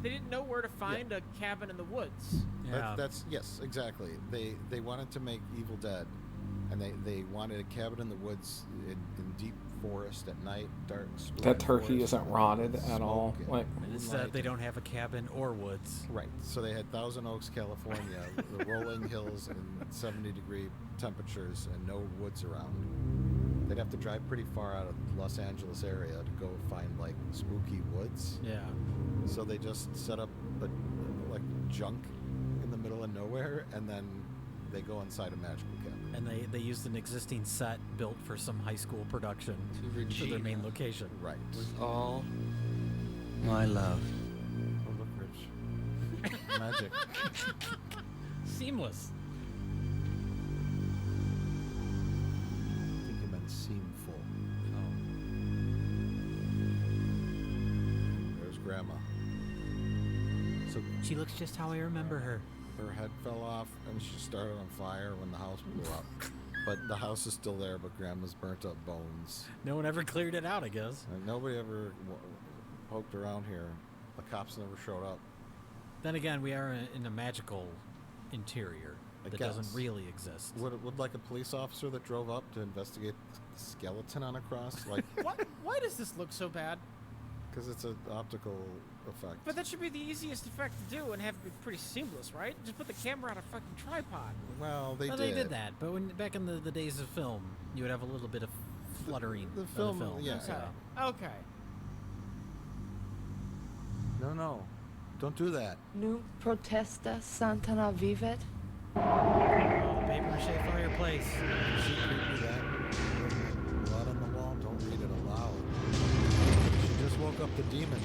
They didn't know where to find a cabin in the woods. Yeah. That's yes, exactly. They wanted to make Evil Dead, and they wanted a cabin in the woods in deep forest at night, dark. That turkey forest, isn't rotted at smoke all. and Like It's moonlight. they don't have a cabin or woods. Right. So they had Thousand Oaks, California, the rolling hills and 70-degree temperatures and no woods around. They'd have to drive pretty far out of Los Angeles area to go find like spooky woods. Yeah. So they just set up like junk in the middle of nowhere, and then they go inside a magical cabin. And they used an existing set built for some high school production for their main location. Right. All my love. Oh, look, Rich. Magic. Seamless. I think you meant seamful. There's Grandma. So She looks just how I remember her. her head fell off and she started on fire when the house blew up. But the house is still there, but Grandma's burnt up bones. No one ever cleared it out, I guess. And nobody ever poked around here. The cops never showed up. Then again, we are in a magical interior I that guess. doesn't really exist. Would like a police officer that drove up to investigate the skeleton on a cross? Like, Why does this look so bad? because it's an optical effect. But that should be the easiest effect to do and have it be pretty seamless, right? Just put the camera on a fucking tripod. Well, Well, they did that, but when back in the days of film, you would have a little bit of fluttering The of film, the film. yeah. Okay. No. Don't do that. Nu protesta Santana vivet. Oh, the paper mache fireplace. She creepy that. Blood on the wall. Don't read it aloud. She just woke up the demons.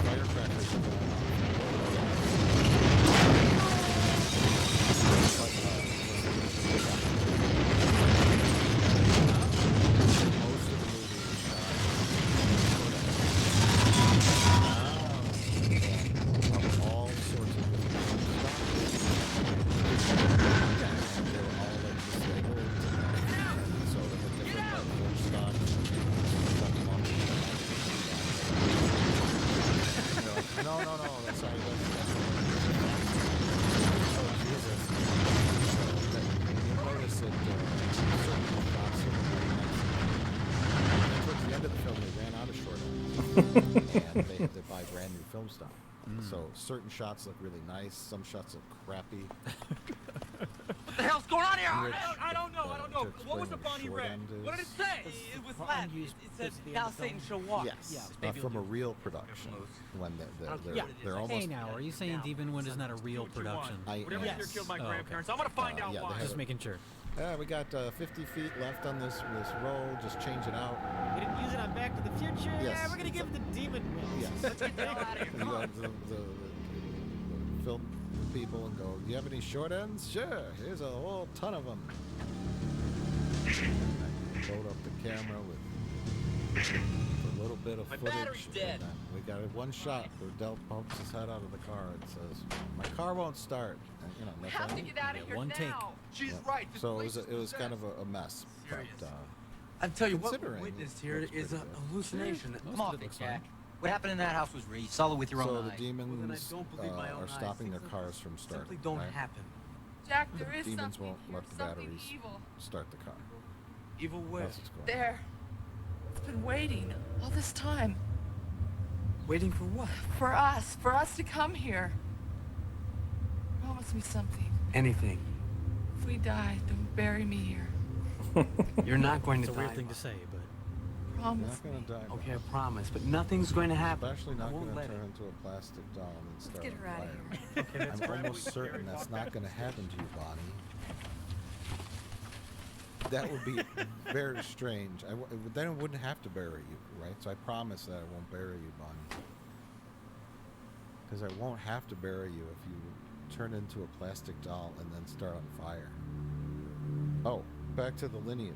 Firecrackers are going off. Most of the movie is of all sorts of different stuff. They were all like just like old and so they were different like film stock. No, that's how you Oh, Jesus. So, you'll notice that certain shots are very nice. And towards the end of the film, they ran out of short ends. And they had to buy brand new film stock. So certain shots look really nice, some shots look crappy. What the hell's going on here? I don't know. to What was explain the what Bonnie short red? end What did it is. say? It was Latin. unused It said, bits at the end "Thou of the Satan film." shall walk." Yes, Maybe from a we'll do real production. When they're almost. Hey, now, are you saying Demonwood is not a real production? Whatever Yes. here killed my Oh, okay. grandparents. I'm gonna find out yeah, they why. have Just a- making sure. Yeah, we got 50 feet left on this roll. Just change it out. We didn't use it on Back to the Future. Yes, Yeah, we're gonna give it the demon wings. Yes. Let's get the hell out of here. You Come on. got the film people and go, do you have any short ends? Sure, here's a whole ton of them. Load up the camera with a little bit of My footage. battery's dead. And then we got it one shot where Del pokes his head out of the car and says, my car won't start. And, We that's have all. to get out of Yeah, here one take. now. She's Yeah. right. This So place it was kind of a mess. Serious. But, I tell you what, we considering witnessed it here looks is a pretty good. hallucination. Most Come of off it it, looks Jack. fine. What happened in that house was real. You saw it with your so own the eyes. demons don't believe my own are eyes. stopping their Things cars from starting. simply don't right? happen. Jack, The there is demons something won't here, let the something batteries evil. start the car. Evil where? That's what's going on. There. It's been waiting all this time Waiting for what? for us to come here. Promise me something. Anything. If we die, don't bury me here. You're not going It's to a weird die. thing to say, but You're Promise not gonna me. die. Okay, I promise, but nothing's going to happen. Especially I not won't gonna let turn it. into a plastic doll and start get on her outta fire. here. Okay, I'm almost certain that's not gonna happen to you, Bonnie. That would be very strange. Then it wouldn't have to bury you, right? So I promise that I won't bury you, Bonnie. Because I won't have to bury you if you turn into a plastic doll and then start on fire. Oh, back to the lineage.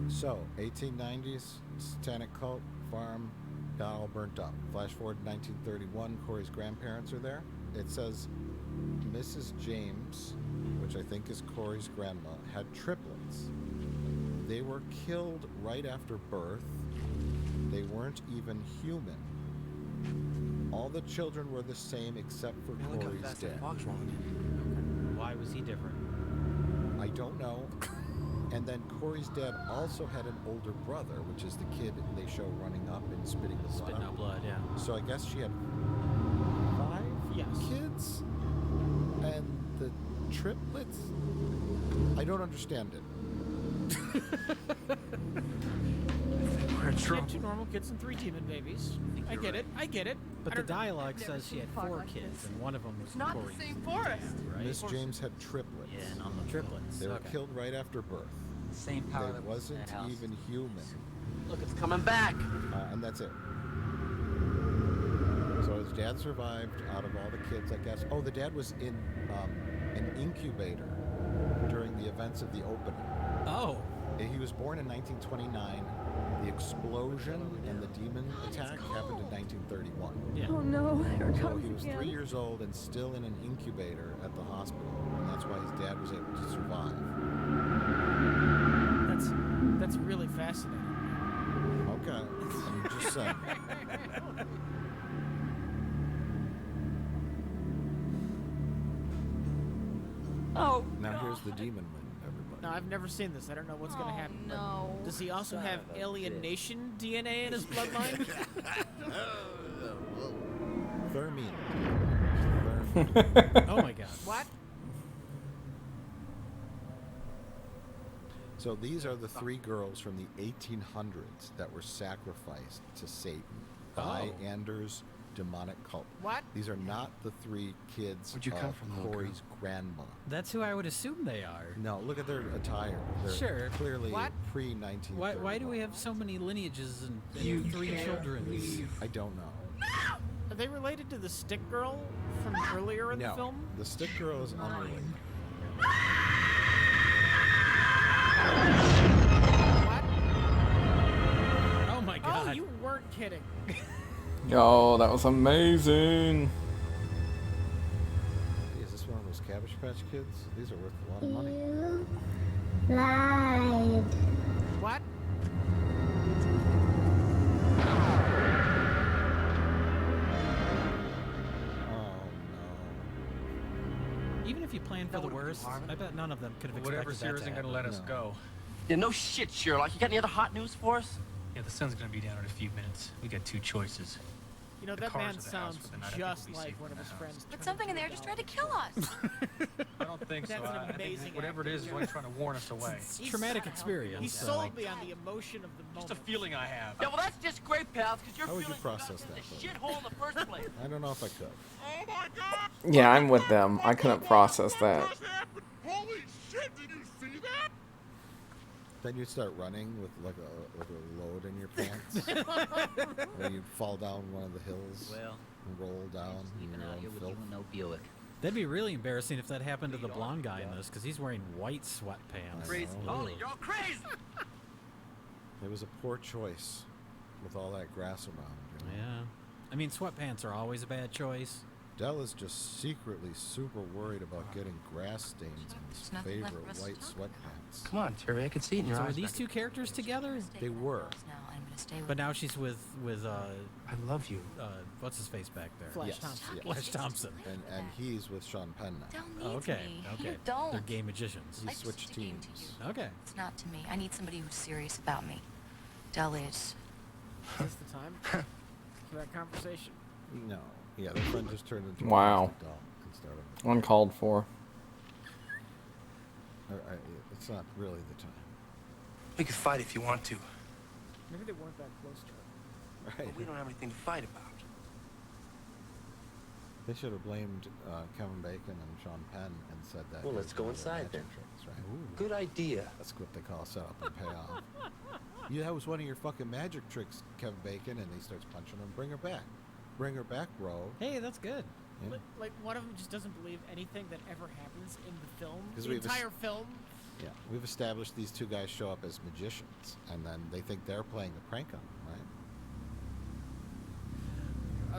So, 1890s, satanic cult, farm, got all burnt up. Flash forward to 1931, Corey's grandparents are there. It says Mrs. James, which I think is Corey's grandma, had triplets. They were killed right after birth. They weren't even human. All the children were the same except for Corey's dad. Why was he different? I don't know. And then Corey's dad also had an older brother, which is the kid they show running up and spitting the blood Spitting out blood, yeah. So I guess she had 5 kids? And the triplets? I don't understand it. She had 2 normal kids and 3 demon babies. I get it. But I the don't- dialogue says she had 4 kids, and one of them was Not the Corey's same forest. dad, right? Miss James had triplets. Yeah, and on the triplets. They were Okay. killed right after birth. Same power They that was in wasn't that house. even human. Look, it's coming back. And that's it. So his dad survived out of all the kids, I guess. Oh, the dad was in an incubator during the events of the opening. Oh. He was born in 1929. The explosion and the demon attack happened in 1931. Yeah. Oh no, here it So comes he was again. 3 years old and still in an incubator at the hospital. And that's why his dad was able to survive. That's really fascinating. Okay. I'm just saying. Oh, Now here's the demon wing, everybody. No, I've never seen this. I don't know what's going to happen. but no. Does he also have alienation DNA in his bloodline? Thermine. Oh my god. What? So these are the 3 girls from the 1800s that were sacrificed to Satan by Oh. Anders' demonic cult. What? These are not the 3 kids Where'd you come of from, little girl? Corey's grandma. That's who I would assume they are. No, look at their attire. They're Sure. clearly What? pre-1930. Why do we have so many lineages and 3 children? I don't know. Are they related to the stick girl from earlier in No, the film? the stick girl is unrelated. What? Oh my god. Oh, you weren't kidding. Yo, that was amazing. Is this one of those Cabbage Patch Kids? These are worth a lot of money. Lied. What? Oh Even if you plan for the worst, I bet none of them could have Whatever expected that Sears to ain't happen. gonna let us go. Yeah, no shit, Sherlock. You got any other hot news for us? Yeah, the sun's gonna be down in a few minutes. We got 2 choices. You know, The that cars man at the house sounds for the night. I think just we'll be like safe one of in his the friends. But something in there just tried to kill us. I don't think so. That's an I think amazing whatever it acting is job. only trying to warn us away. It's a traumatic experience. He so- sold me on the emotion of the moment. Just a feeling I have. Yeah, well, that's just great, pals, because you're How would you feeling process stuck in that, the though? shithole in the first place. I don't know if I could. Yeah, I'm with them. I couldn't process that. Holy shit, did you see that? Then you'd start running with like a load in your pants. Or you'd fall down one of the hills Well, and roll down in your own filth. no Buick. That'd be really embarrassing if that happened to the blonde guy in this, because he's wearing white sweatpants. Crazy. Oh, you're all crazy. It was a poor choice with all that grass around. You know? Yeah. I mean, sweatpants are always a bad choice. Dell is just secretly super worried about getting grass stains on his There's nothing left favorite for us to white talk sweatpants. Come on, Terry. I can see it in your So are eyes. these 2 characters together? They were. But now she's with I love you. what's his face back there? Flash Yes, Thompson. yes. Flash Thompson. And he's with Sean Penn now. Dell Oh, needs okay, me. okay. You don't. They're gay magicians. He I just switched stick it to teams. you. Okay. It's not to me. I need somebody who's serious about me. Dell is. Is this the time for that conversation? No. Yeah, their friend just turned into Wow. a plastic doll and started. Uncalled for. It's not really the time. We could fight if you want to. Maybe they weren't that close to her. Right. But we don't have anything to fight about. They should have blamed Kevin Bacon and Sean Penn and said that. Well, he let's was go one of their inside magic then. tricks, right? Good idea. That's what they call set up and pay off. Yeah, that was one of your fucking magic tricks, Kevin Bacon, and he starts punching him. Bring her back. Bring her back, bro. Hey, that's good. Yeah. Like one of them just doesn't believe anything that ever happens in the film. 'Cause The we've entire film. Yeah, we've established these 2 guys show up as magicians, and then they think they're playing a prank on them, right?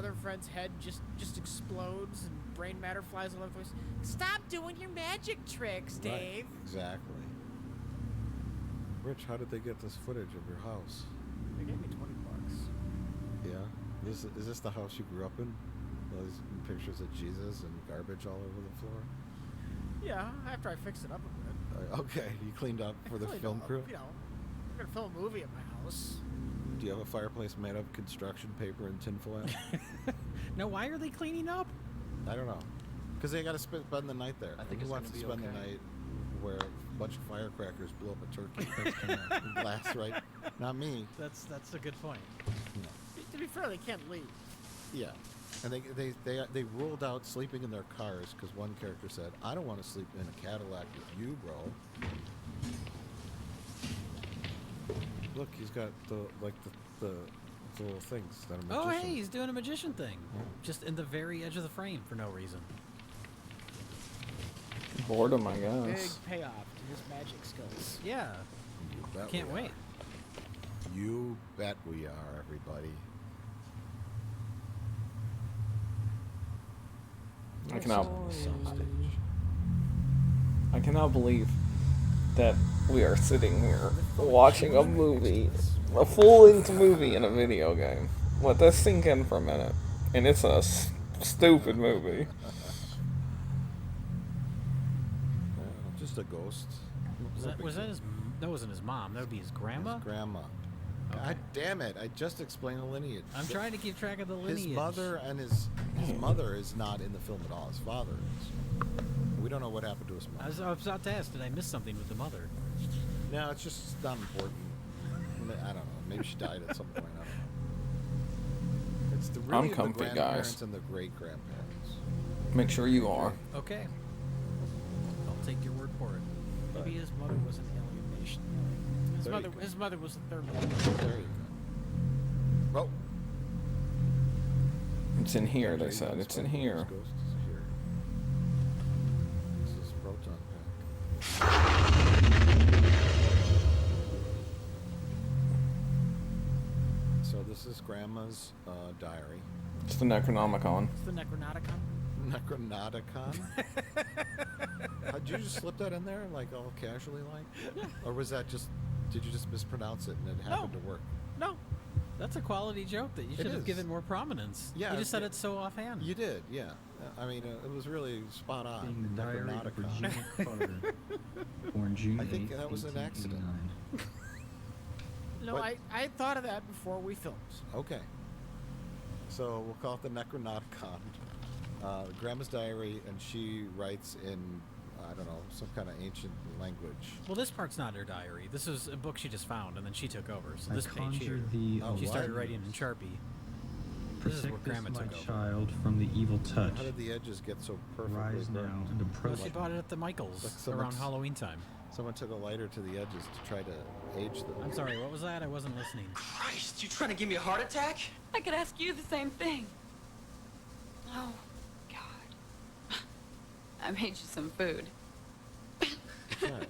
other friend's head just explodes and brain matter flies all over the place. Stop doing your magic tricks, Dave. Right, exactly. Rich, how did they get this footage of your house? They gave me $20. Yeah? Is this the house you grew up in? Those pictures of Jesus and garbage all over the floor? Yeah, after I fixed it up a bit. Okay, you cleaned up for the Cleaned film up, crew? You know, we're gonna film a movie at my house. Do you have a fireplace made of construction paper and tinfoil? No, why are they cleaning up? I don't know. Because they got to spend the night there. I think Who it's wants to gonna spend be the okay. night where a bunch of firecrackers blew up a turkey? Glass, right? Not me. That's a good point. No. To be fair, they can't leave. Yeah. And they ruled out sleeping in their cars because one character said, "I don't want to sleep in a Cadillac with you, bro." Look, he's got the little things that a magician. Oh, hey, he's doing a magician thing. Just in the very edge of the frame for no reason. Boredom, I Big guess. payoff to his magic skills. Yeah. You bet Can't we wait. are. You bet we are, everybody. I cannot, Soundstage. I cannot believe that we are sitting here watching a movie, a full-length movie in a video game. Let that sink in for a minute. And it's a stupid movie. Just a ghost. Was that his? That wasn't his mom. That would be his grandma. His grandma. Okay. God damn it! I just explained the lineage. I'm trying to keep track of the lineage. His mother and his mother is not in the film at all. His father is. We don't know what happened to his mother. I was about to ask, did I miss something with the mother? No, it's just not important. I don't know. Maybe she died at some point. I don't know. It's really I'm comfy, the grandparents guys. and the great grandparents. Make sure you are. Okay. I'll take your word for it. Maybe his mother was an alien nation. His mother was the third one. There you go. Oh. It's in here, they said. It's in here. Ghost is here. This is proton pack. So this is Grandma's diary. It's the Necronomicon. It's the Necronauticon. Necronauticon? Did you just slip that in there, like all casually, like? Or was that just? Did you just mispronounce it and it happened to work? No. That's a quality joke that you should have is. given more prominence. Yeah, You just said it- it so offhand. You did, yeah. I mean, it was really spot on. Being the diary of Necronauticon. Virginia Carter, born June I think 8th, that was an accident. 1889. No, What? I thought of that before we filmed. Okay. So we'll call it the Necronauticon. Grandma's diary, and she writes in, I don't know, some kind of ancient language. Well, this part's not her diary. This is a book she just found, and then she took over. So I this page here, conjured the she started what? writing in Sharpie. This is where Protect this, Grandma my took over. child, from the evil touch. How did the edges get so perfectly Rise now burned? and Well, approach. she bought it at the Michaels Like someone- around Halloween time. Someone took a lighter to the edges to try to age them. I'm sorry, what was that? I wasn't listening. Christ, you trying to give me a heart attack? I could ask you the same thing. Oh, God. I made you some food. Right.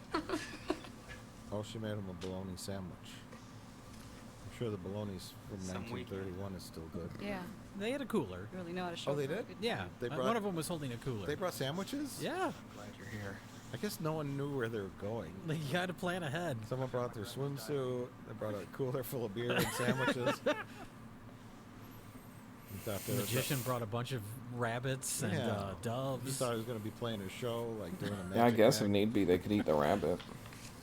Oh, she made him a bologna sandwich. I'm sure the bologna's from Some 1931 is still good. Yeah, They had a cooler. you really know how to show. Oh, they for a did? good Yeah, time. They one brought- of them was holding a cooler. They brought sandwiches? Yeah, Glad you're here. I guess no one knew where they were going. you had to plan ahead. Someone brought their swimsuit. They brought a cooler full of beer and sandwiches. You thought The there was magician brought a bunch of rabbits and Yeah. You doves. thought he was going to be playing a show, like doing a magic Yeah, I guess if act. need be, they could eat the rabbit.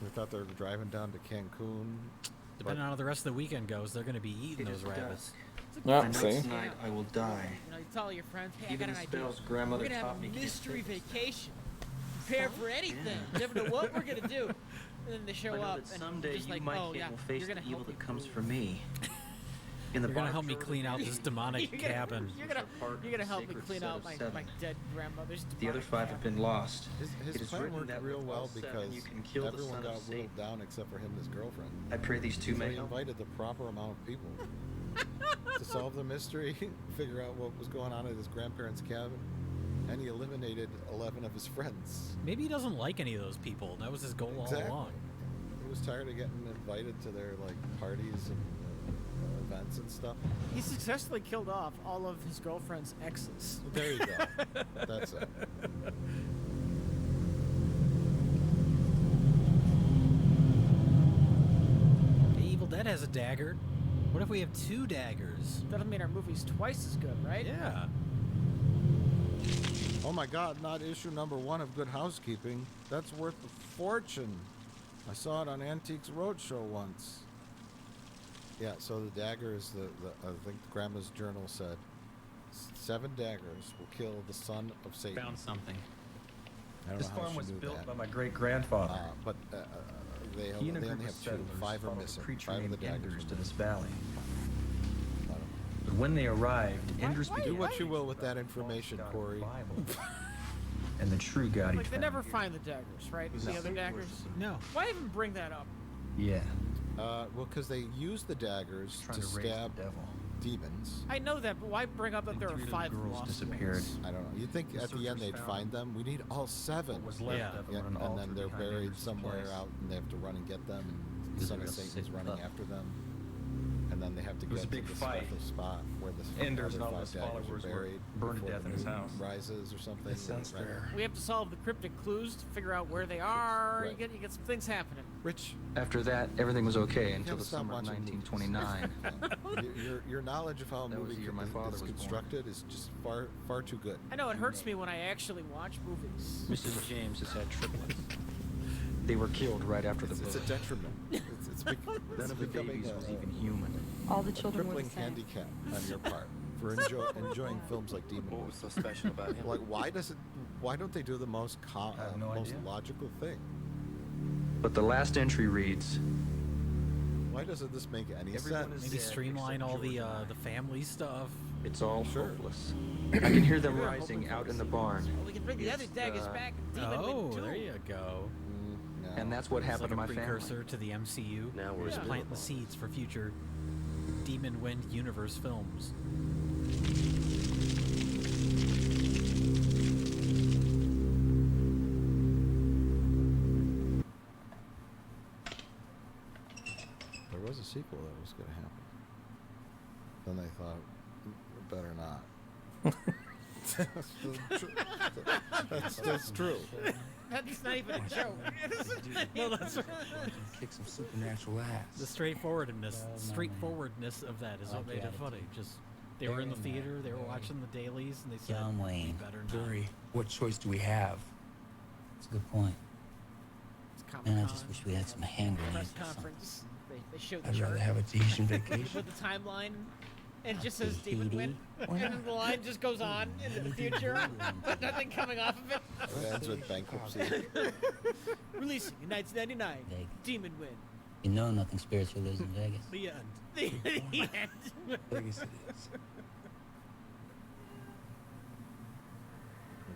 We thought they were driving down to Cancun. Depending on how the rest of the weekend goes, they're going to be eating those rabbits. Yeah, see? Tonight I will die. You know, you tell your friends, hey, Even I got an the idea. spells grandmother We're gonna have taught me a can't mystery take this. vacation. Prepare for anything. Never know what we're gonna do. And then they show I know up that and someday just you, like, my oh kid, yeah, will face you're the gonna evil help that me comes move. for me. In the You're going to bottom help me drawer of clean the out fridge, this demonic You're gonna- cabin. You're gonna part of the help me sacred clean set out of my seven. dead grandmother's The other demonic 5 have cabin. been lost. His It is plan written worked that real with well all 7 because you can kill the everyone son got of Satan. whittled down except for him and his girlfriend. I pray these two So may he help. invited the proper amount of people to solve the mystery, figure out what was going on at his grandparents' cabin, and he eliminated 11 of his friends. Maybe he doesn't like any of those people. That was his goal all along. He was tired of getting invited to their like parties and events and stuff. He successfully killed off all of his girlfriend's exes. There you go. That's it. Hey, Evil Dead has a dagger. What if we have 2 daggers? That'll make our movies twice as good, right? Yeah. Oh my God, not issue number 1 of Good Housekeeping. That's worth a fortune. I saw it on Antiques Roadshow once. Yeah, so the dagger is I think Grandma's journal said, 7 daggers will kill the son of Satan. Found something. I don't This know how farm she was knew built that. by my great-grandfather. But they He and a only group have of 2. settlers 5 are followed a missing. creature 5 of the named daggers Enders are to this missing. valley. I don't know. But when they arrived, Enders why- Do began what you will with that information, God of Corey. the Bible. And the true God Like, he they found. never find the daggers, right? The other daggers? No. Why even bring that up? Yeah. Well, because they use the daggers Trying to to raise stab the devil. demons. I know that, but why bring up that And there are 3 little 5 girls lost disappeared. ones? I don't know. You'd think The at the end searchers they'd found find them. We need all 7. What was left Yeah. of them Yeah, on an and altar then they're behind buried Enders' somewhere place. out, and they have to run and get them. And the This son of is a Satan's sick running pup. after them, and then they have to It was get a big to the fight. special spot where the Enders and other all 5 his daggers followers are were buried burned to before death the in his moon house. rises or something. That sounds right? fair. We have to solve the cryptic clues to figure out where they are. Right. You get some things happening. Rich, After that, everything was okay until gotta the stop summer of watching movies. 1929. your knowledge of how a That was movie the year my is father was born. constructed is just far too good. I know it hurts me when I actually watch movies. Mrs. James has had triplets. They were killed right after the It's a birth. detriment. None of the becoming babies was a even human. All the children were the crippling same. handicap on your part for enjoying films like Demon. What was so special about him? Like, why don't they do the most I have no most idea. logical thing? But the last entry reads, Why doesn't this make any Everyone sense? is Maybe dead streamline except all George and I. the family stuff. It's all Sure. hopeless. I can hear them You're rising hoping out for in the this. barn. Well, we can bring the other It's, daggers back. And Demon Oh, Win too. there you go. No. And that's what It's happened like to a my precursor family. to the MCU. Now we're Just Yeah. planting the seeds for future Demon Wind universe films. There was a sequel that was going to happen. Then they thought, better not. That's true. That's not even a joke. No, that's right. Kick some supernatural ass. The straightforwardness of that is what made it funny. Just they were in the theater, they were watching the dailies, and they said, John "We Wayne. better not." Dory, what choice do we have? That's a good point. It's Man, I Comic-Con. just wish we had some hand Press grenades or something. conference. They showed the I'd chart. rather have a Tahitian They vacation. put the timeline, and it just says Demon Tahiti? Win, Why and not? then the line just goes on into the future, but nothing coming off of it. It ends with bankruptcy. Releasing in 1999, Vegas. Demon Win. You know nothing spiritual lives in Vegas. The end. The end. Vegas it is.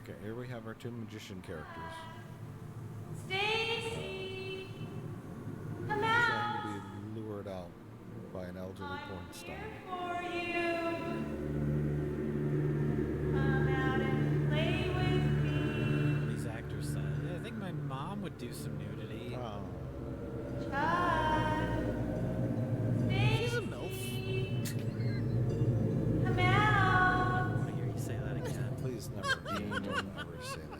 Okay, here we have our 2 magician characters. Stacy! Come Trying to be lured out by an elderly porn star. for you. Come out and play with me. These actors said, "Yeah, I think my mom would do some nudity." Oh. She's a MILF. Come I out. want to hear you say that again. Please never, don't ever say that.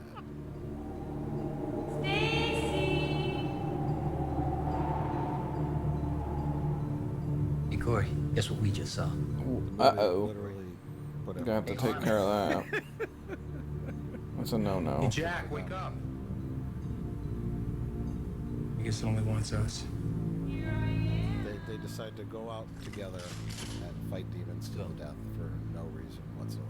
Hey, Corey, guess what we just saw? Uh-oh. Literally put You're gonna have to take care of that. That's a no-no. Hey, Jack, wake up. I guess it only wants us. They decide to go out together and fight demons to the death for no reason whatsoever.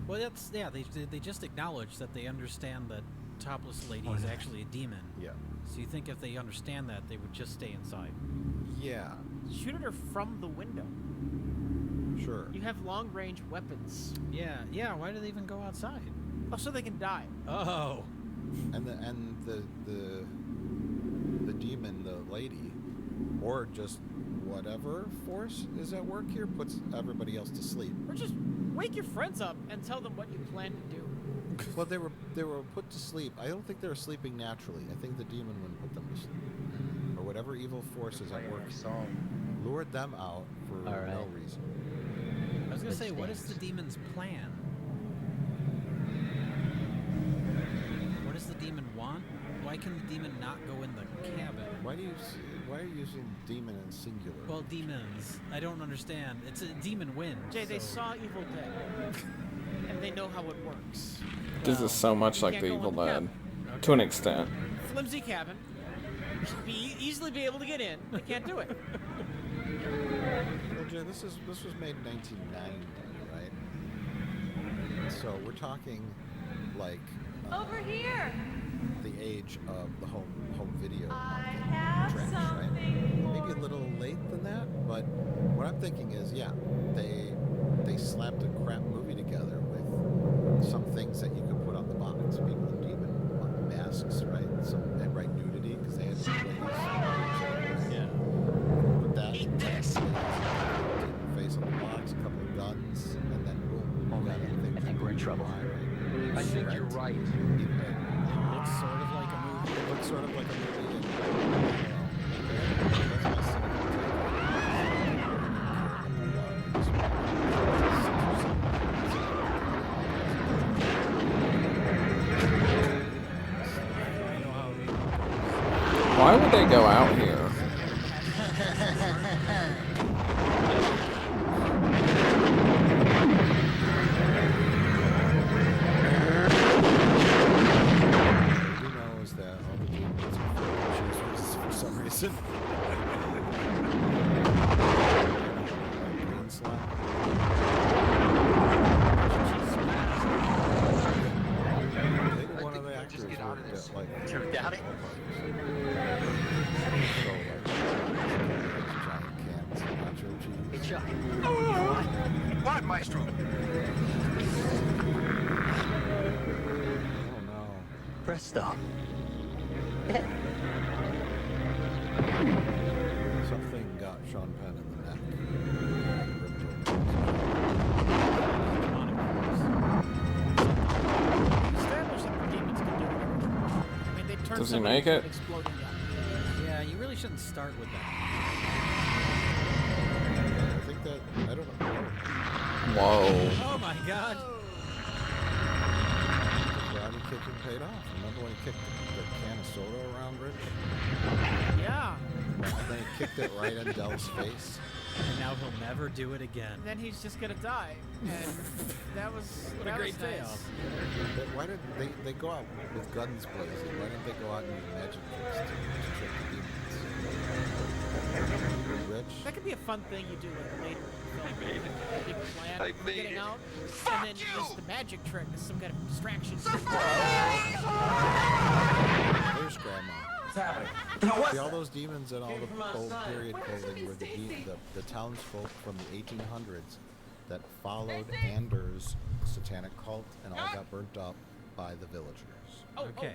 Well, that's yeah. They just acknowledge that they understand that topless lady is actually a demon. Yeah. So you think if they understand that, they would just stay inside? Yeah, Shoot at her from the window. sure. You have long-range weapons. Yeah, yeah. Why do they even go outside? Oh, so they can die. Oh, And the demon, the lady, or just whatever force is at work here, puts everybody else to sleep. Or just wake your friends up and tell them what you plan to do. Well, they were put to sleep. I don't think they were sleeping naturally. I think the demon would put them to sleep, or whatever evil force is at work. Song. lured them out for no reason. I was gonna say, what is the demon's plan? What does the demon want? Why can the demon not go in the cabin? Why are you using demon in singular? Well, demons. I don't understand. It's a demon wind. Jay, they so- saw Evil Dead, and they know how it works. This is so much like Can't the go in Evil the Dead, cabin. to an extent. Flimsy cabin. Easily be able to get in. They can't do it. Well, Jay, this was made in 1990, right? So we're talking like Over here. the age of the home video I have trash, right? Maybe a little late than that, but what I'm thinking is, yeah, they slapped a crap movie together with some things that you could put on the box. People and demon masks, right? And right nudity because they had Yeah. Put that demon face on the box, a couple of guns, and then boom. Oh you got man, everything I think we're in trouble. right? I think you're right. It Looks sort of like a movie. It looks sort of like a movie. Why would they go out here? Who knows that all the demons are choosers for some reason. Green slot. Maybe one of the actors worked at like You're doubting? giant cans of nacho cheese. Hey, Chuck. What, Maestro? Oh no. Press stop. Something got Sean Penn in the neck. Establish that the demons can do it. I mean, they turn Does he somebody make into it? an exploding gun. Yeah, you really shouldn't start with that. I think that, I don't know. Whoa. Oh my god. The karate kicking paid off. Remember when he kicked the can of soda around Rich? Yeah. And then he kicked it right in Dell's face. And now he'll never do it again. And then he's just gonna die. And that was What a that great was nice. payoff. But why did they go out with guns blazing? Why didn't they go out and use magic tricks to trick the demons? Rich? That could be a fun thing you do like later in the film. You have a big plan I for made getting it. out, and then you use the magic trick as some kind of distraction. There's Grandma. What's happening? See, all those demons and all the old period clothing were the townsfolk from the 1800s that followed Anders' satanic cult and all got burnt up by the villagers. Okay.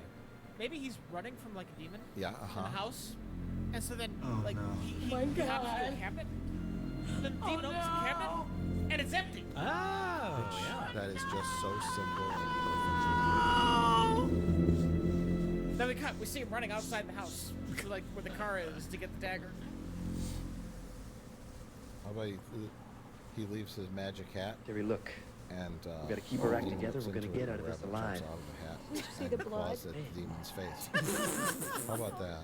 Maybe he's running from like a demon Yeah, in uh-huh. the house, and so then like he My hops into a God. cabinet. The demon opens the cabinet, and it's empty. Oh, yeah. That is just so simple and Then we cut. We see him running outside the house, to, like where the car is, to get the dagger. perfect. How about he leaves his magic hat Terry, look. and We gotta keep our act demon together. looks We're gonna into get it, out of the this rabbit alive. jumps out of the hat Did you see and the blood? claws at the demon's face. How about that?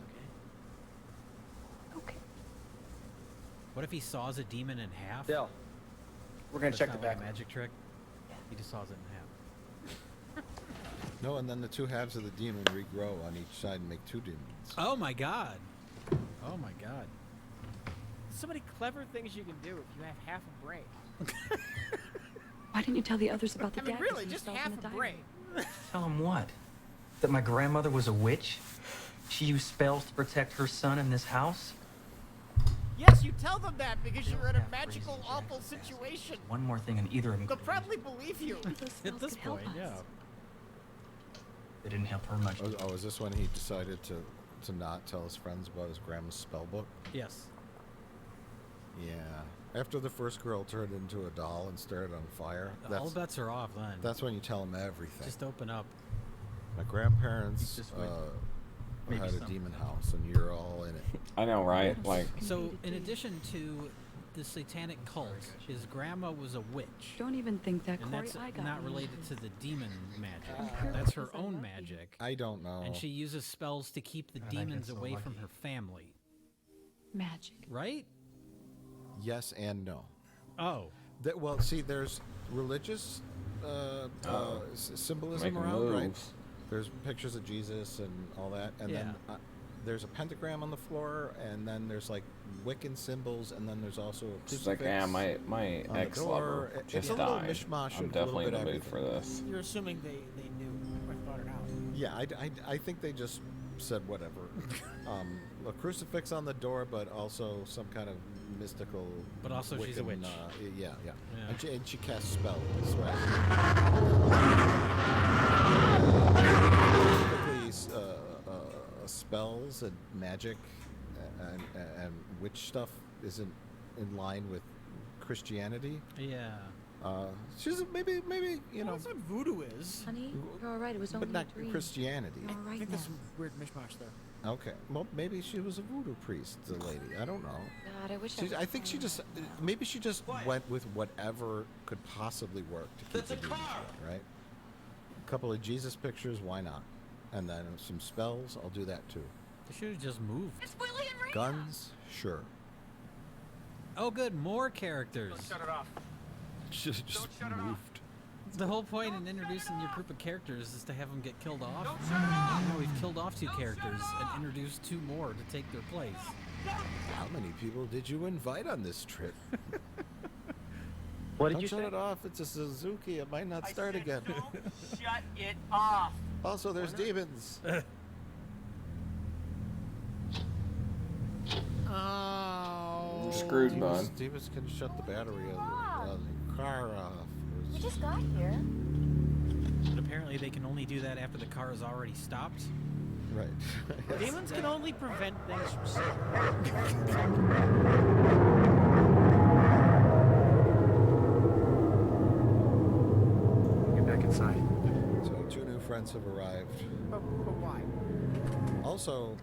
Okay. What if he saws a demon in half? Dell, we're gonna That's check the not like back. a magic trick. He just saws it in half. No, and then the two halves of the demon regrow on each side and make two demons. Oh my god. Oh my god. So many clever things you can do if you have half a brain. Why didn't you tell the others about the I mean, daggers really, and just stuff half in the a diary? brain. Tell him what? That my grandmother was a witch? She used spells to protect her son in this house? Yes, you tell them that because They you're don't in a have magical, crazy awful Jackson situation. One more thing and either of them They'll could probably believe you. Those At spells this could help point, us. yeah. They didn't help her much. Oh, is this when he decided to not tell his friends about his grandma's spell book? Yes. Yeah. After the first girl turned into a doll and started on fire, All bets are off then. that's when you tell them everything. Just open up. My grandparents This way. Maybe had a some. demon house, and you're all in it. I know, right? Like, So, in addition to the satanic cult, his grandma was a witch. Don't even think that, And Corey. that's I got not you. related to the demon magic. sure That's her because I own love you. magic. I don't know. And she uses spells to keep the God, I demons get so away from lucky. her family. Magic. Right? Yes and no. Oh. Well, see, there's religious symbolism Making around, right? moves. There's pictures of Jesus and all that, and then there's a pentagram on the floor, and then there's like Wiccan symbols, and then there's also a She's crucifix. like, yeah, my on the ex-lover door. just It's a little died. mishmash I'm of a definitely in little the bit mood for this. You're assuming they knew or thought it out. Yeah, I think they just said whatever. A crucifix on the door, but also some kind of mystical. But also she's a Wiccan, witch. Yeah. Yeah. And she casts spells, right? Typically, spells and magic and witch stuff isn't in line with Christianity. Yeah. She's maybe you know, That's what voodoo is. Honey, you're all right. It was only but not a dream. Christianity. You're all I right think now. there's some weird mishmash there. Okay, well maybe she was a voodoo priest, the lady. I don't know. God, I wish I think she just maybe she just went with whatever could possibly work to keep the demons away, right? A couple of Jesus pictures, why not? And then some spells, I'll do that too. They should have just moved. It's Willie and Rita. Guns, sure. Oh, good. More characters. Shut it off. Just moved. The whole point in introducing your group of characters is to have them get killed off. Now we've killed off 2 characters and introduced 2 more to take their place. How many people did you invite on this trip? What did Don't you shut say? it off. It's a Suzuki. It might not start again. Shut it off. Also, there's demons. Oh. You're screwed, bud. Demons can shut the battery of the car off. We just got here. But apparently they can only do that after the car is already stopped. Right. Demons can only prevent things from slipping. Get back inside. So 2 new friends have arrived. But why? Also,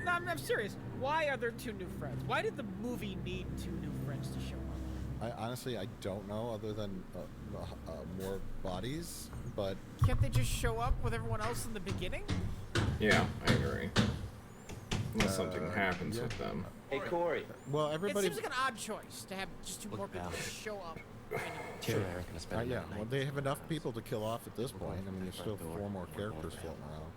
No, I'm serious. Why are there 2 new friends? Why did the movie need 2 new friends to show up? honestly, I don't know other than more bodies, but Can't they just show up with everyone else in the beginning? Yeah, I agree. Unless something happens yeah. with them. Hey, Corey. well, It everybody. seems like an odd choice to have just 2 more people just show up. Terry and I are gonna spend the yeah, night. well, they have enough people to kill off at this point. I mean, there's still 4 more characters floating around.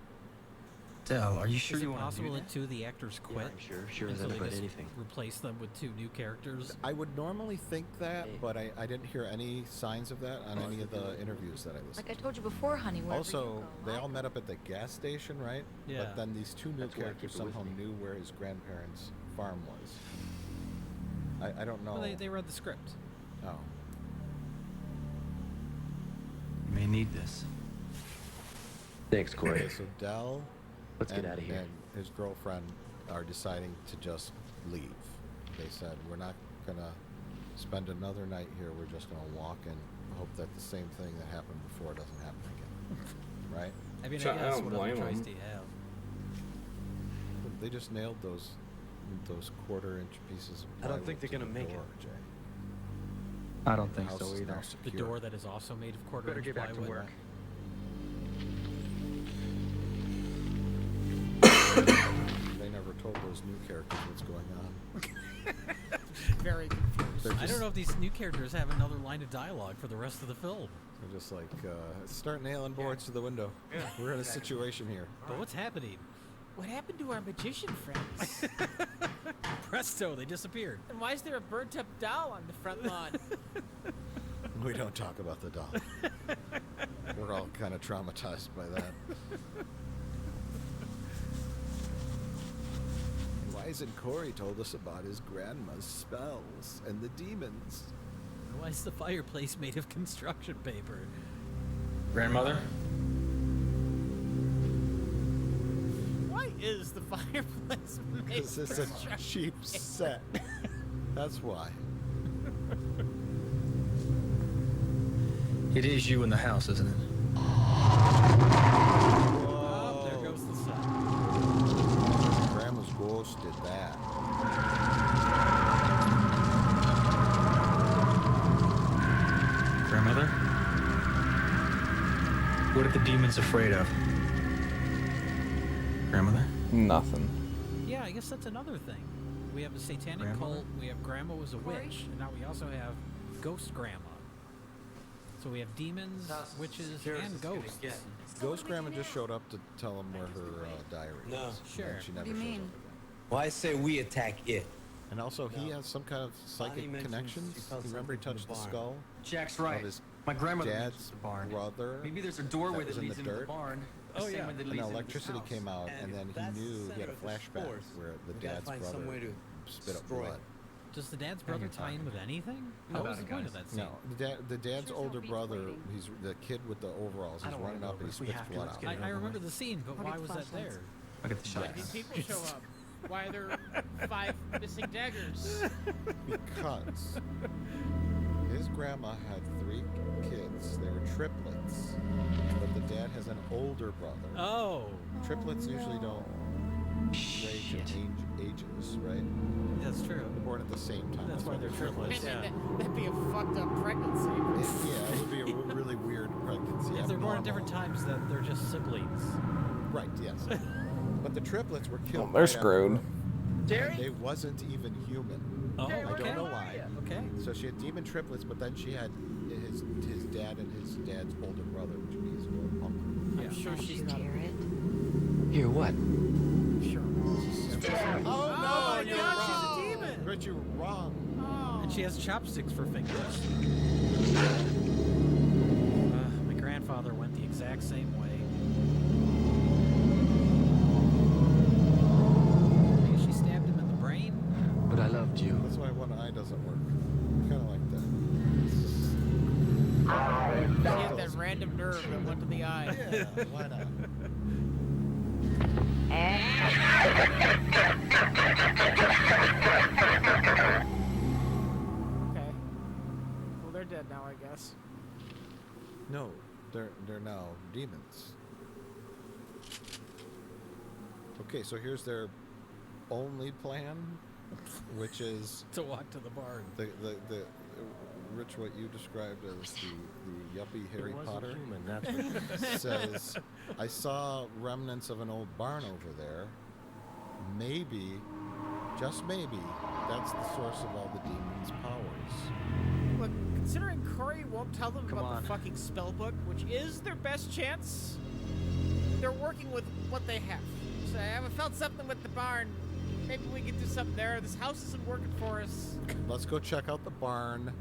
Del, are you sure Is you it want to possible do that 2 of the actors Yeah, quit? I'm sure and as so they anybody just anything. replace them with 2 new characters? I would normally think that, Hey. but I didn't hear any signs of that on any of the interviews that I listened Like I told you before, honey. Wherever Also, you go, they I all go. met up at the gas station, right? Yeah. But then these 2 new That's why I characters keep it with somehow me. knew where his grandparents' farm was. I don't know. Well, they read the script. Oh. You may need this. Thanks, Corey. Okay, so Dell Let's get and, out of here. and his girlfriend are deciding to just leave. They said, we're not going to spend another night here. We're just going to walk and hope that the same thing that happened before doesn't happen again. Right? I mean, So I I guess don't what other blame choice them. do you have? They just nailed those quarter-inch pieces of I don't plywood think they're to gonna the make door, it. Jay. I don't think House so is either. now The secure. door that is also made of quarter Better inch get back to plywood. work. They never told those new characters what's going on. Very confused. They're I don't know if these new characters have another line of dialogue for the rest of the film. They're just like, start nailing boards to the window. We're in a situation here. But what's happening? What happened to our magician friends? Presto, they disappeared. And why is there a burnt up doll on the front lawn? We don't talk about the doll. We're all kind of traumatized by that. Why isn't Corey told us about his grandma's spells and the demons? Why is the fireplace made of construction paper? Grandmother? Why is the fireplace made Because it's a of cheap set. That's why. It is you in the house, isn't it? Oh, there goes the sun. What are the demons afraid of? Grandmother? Nothing. Yeah, I guess that's another thing. We have a satanic Grandmother? cult. We have Grandma was a witch, and now we also have Ghost Grandma. So we have demons, witches, and ghosts. Ghost Grandma just showed up to tell him where her diary No. is. Sure. And she What never do you shows mean? up again. Well, I say we attack it. And also, he No. has some kind of psychic mentions connections. he felt You remember he something touched from the the skull Jack's of right. his My grandmother dad's reaches the barn. brother. Maybe there's a doorway that was that in leads the into the dirt. barn. Oh, the same yeah. way that And leads into this electricity house. came out, and if then that's he knew the he had a center of this flashback force, where the we gotta dad's find some brother way to spit up destroy blood. it. Does the dad's brother tie in with anything? How What was about the it, point of guys? that scene? No, the dad's Sure, older beats brother, waiting. he's the kid with the overalls. I He's don't wanna running go, up but and he if we spits have to, blood let's out. get it I over remember with. the scene, but I'll why get was the that there? flashlights. I'll get the Why shotgun. did people show up? Why are there 5 missing daggers? Because his grandma had 3 kids. They were triplets. But the dad has an older brother. Oh, Triplets usually don't range in ages, right? that's true. They're born at the same time. That's why they're triplets. Man, Yeah. that'd be a fucked up pregnancy. Yeah, it would be a really weird pregnancy. If they're born at different abnormal. times, then they're just siblings. Right, yes. But the triplets were killed. They're right after screwed. birth. They wasn't even human. Oh, I okay. don't know why. Okay. So she had demon triplets, but then she had his dad and his dad's older brother, which means her uncle. I'm sure she's not. Hear what? Sure. Oh, my you're God, wrong. she's a demon. Rich, you were wrong. And she has chopsticks for fingers. My grandfather went the exact same way. Maybe she stabbed him in the brain? But I loved you. That's why one eye doesn't work. Kind of like that. She had that random nerve that went to the eye. Yeah, why not? Okay. Well, they're dead now, I guess. No, they're now demons. Okay, so here's their only plan, which is To walk to the barn. the Rich, what you described as the yuppie Harry Potter says, I saw remnants of an old barn over there. Maybe, just maybe, that's the source of all the demons' powers. Look, considering Corey won't tell them Come about on. the fucking spell book, which is their best chance, they're working with what they have. So I haven't felt something with the barn. Maybe we can do something there. This house isn't working for us. Let's go check out the barn.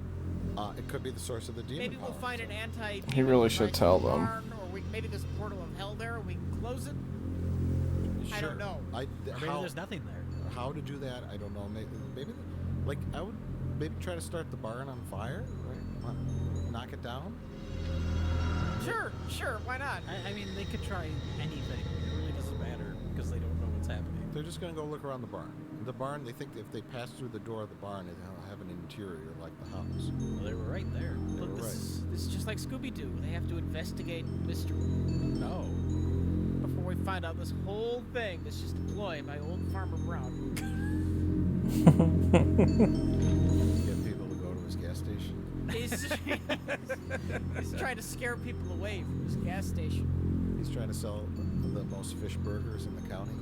It could be the source of the demon Maybe we'll powers. find an anti. He really should tell them. Or maybe there's a portal of hell there. And we can close it. I Sure. don't know. Maybe there's nothing there. How to do that? I don't know. Maybe, like I would maybe try to start the barn on fire. Right? Knock it down. Sure. Why not? I mean, they could try anything. It really doesn't matter because they don't know what's happening. They're just gonna go look around the barn. The barn. They think if they pass through the door of the barn, it'll have an interior like the house. Well, they were right there. They Look, were this is just like Scooby-Doo. They have to investigate mystery No. before we find out this whole thing is just a ploy by old Farmer Brown. Get people to go to his gas station. He's trying to scare people away from his gas station. He's trying to sell the most fish burgers in the county.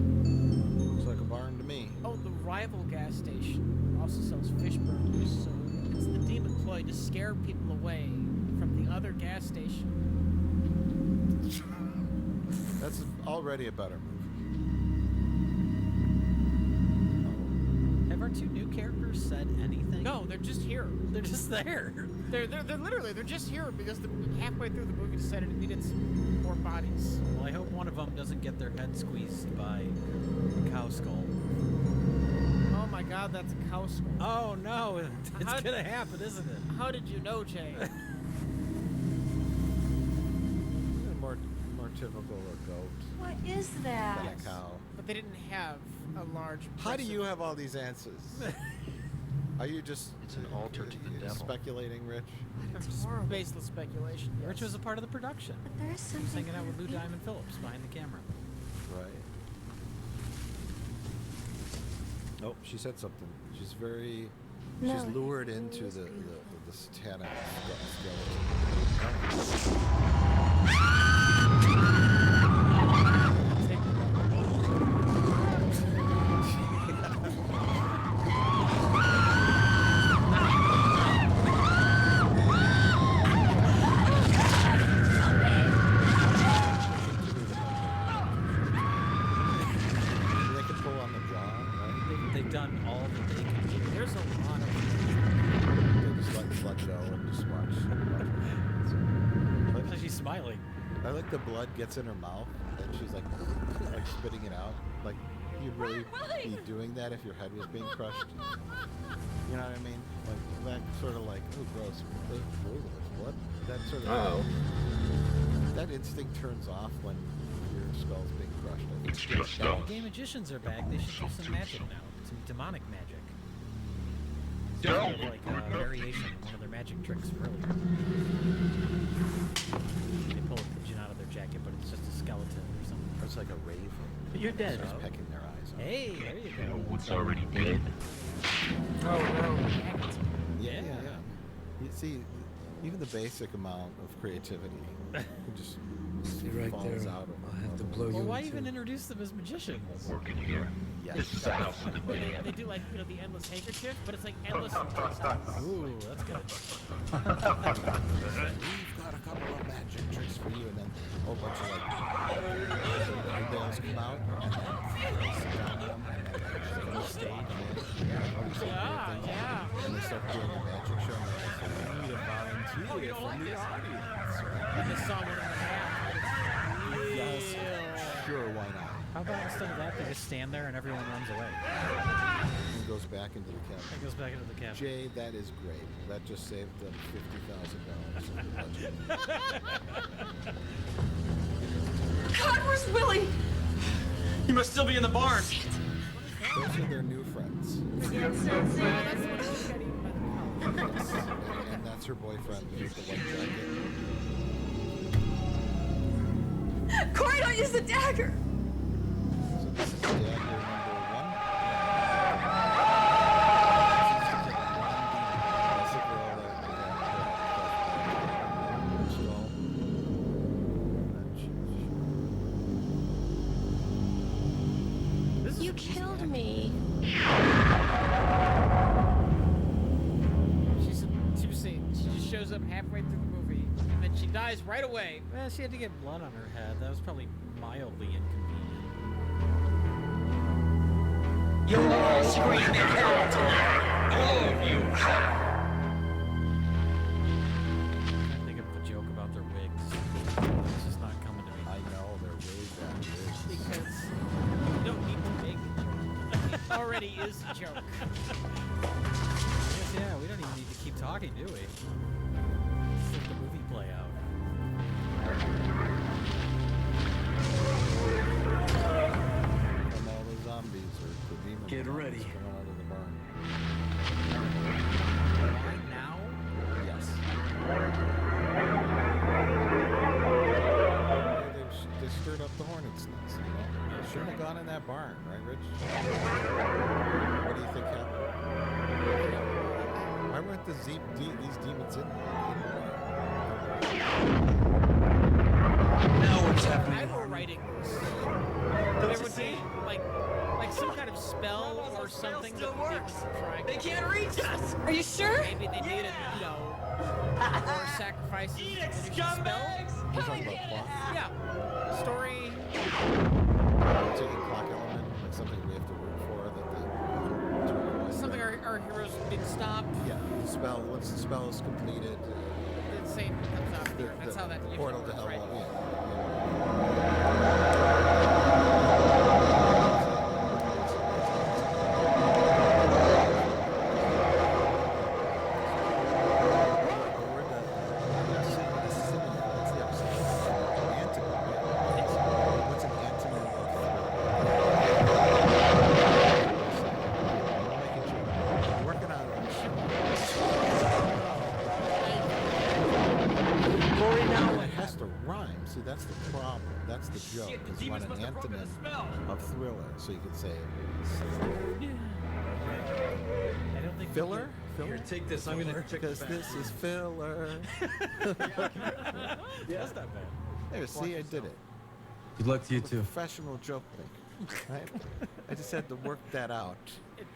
Looks like a barn to me. Oh, the rival gas station also sells fish burgers, so it's the demon ploy to scare people away from the other gas station. That's already a better movie. Have our two new characters said anything? No, they're just here. They're just there. They're literally they're just here because halfway through the movie decided it needed some more bodies. Well, I hope one of them doesn't get their head squeezed by a cow skull. Oh my God, that's a cow skull. Oh no, it's How- gonna happen, isn't it? How did you know, Jay? More typical a goat What is that? than a cow. But they didn't have a large. How do you impressive- have all these answers? Are you just It's an altar to the devil. speculating, Rich? It's horrible. baseless speculation? Yes. Rich was a part of the production. But there's He was something hanging out with Lou creepy. Diamond Phillips behind the camera. Right. Nope, she said something. She's very. No, She's lured it into was the beautiful. satanic They can pull on the jaw, right? They've done all that they can do. There's a lot of. They just let go and just watch. Looks like she's smiling. I like the blood gets in her mouth and she's like spitting it out. Like you'd really be doing that if your head was being crushed. You know what I mean? Like that sort of like, oh gross, there's blood. That sort of that instinct turns off when your skull's being crushed. I think. The gay magicians are back. They should do some magic now. Some demonic magic. It's kind of like a variation of one of their magic tricks from earlier. They pull a pigeon out of their jacket, but it's just a skeleton or something. Or it's like a raven. You're dead. Just pecking their eyes out. Hey, there you go. What's already dead? Yeah. You see, even the basic amount of creativity just right falls there. out. I'll have to blow Well, you why in even two. introduce them as magicians? Working here. Yes. This is a house in the They Bay. do like the endless handkerchief, but it's like endless. Ooh, that's good. We've got a couple of magic tricks for you, and then a whole bunch of like nails come out, and then they sit down on them, and then they just stage, and and they start doing the magic show. And they're like, "We need a volunteer from the audience." I just saw one in the half. Yes, sure, why not? How about instead of that, they just stand there and everyone runs away? And goes back into the cabin. It goes back into the cabin. Jay, that is great. That just saved them $50,000 in the budget. God, where's Willie? He must still be in the barn. Those are their new friends. And that's her boyfriend with the white jacket. Corey, don't use the dagger. So this is dagger number 1. That's the girl that skull. You killed me. She was saying she just shows up halfway through the movie, and then she dies right away. Well, she had to get blood on her head. That was probably mildly inconvenient. You're all screaming hell tonight. All of you. I think of a joke about their wigs. It's just not coming to me. I know, they're way back. Because you don't need to make a joke. It already is a joke. Yes, yeah, we don't even need to keep talking, do we? Just let the movie play out. And all the zombies or the demons Get ready. coming out of the barn. Right now? Yes. They stirred up the hornet's nest, you know? They shouldn't have gone in that barn, right, Rich? What do you think happened? Why weren't these demons in there? Now what's If I happening? were writing this, there would be like some kind of spell or something that the demons are trying. They can't reach us. Are you sure? Maybe they needed, more sacrifices. Eat it, than scumbags! We're talking about clock. Yeah. Story. Taking clock element, like something we have to root for that they Something our heroes didn't stop. Yeah, the spell. Once the spell is completed, The same comes out here. That's how that portal to works, hell. right? What's an antonym of working on Corey, now it has to rhyme. See, that's the problem. That's the joke. Shit, the Is you want demons an must have broken antonym the spell. of thriller, so you could say I don't think Filler? Here, take this. I'm gonna check Because the back. this is filler. That's not bad. There, see, I did it. Good luck to you I'm a too. professional joke maker. Right? I just had to work that out.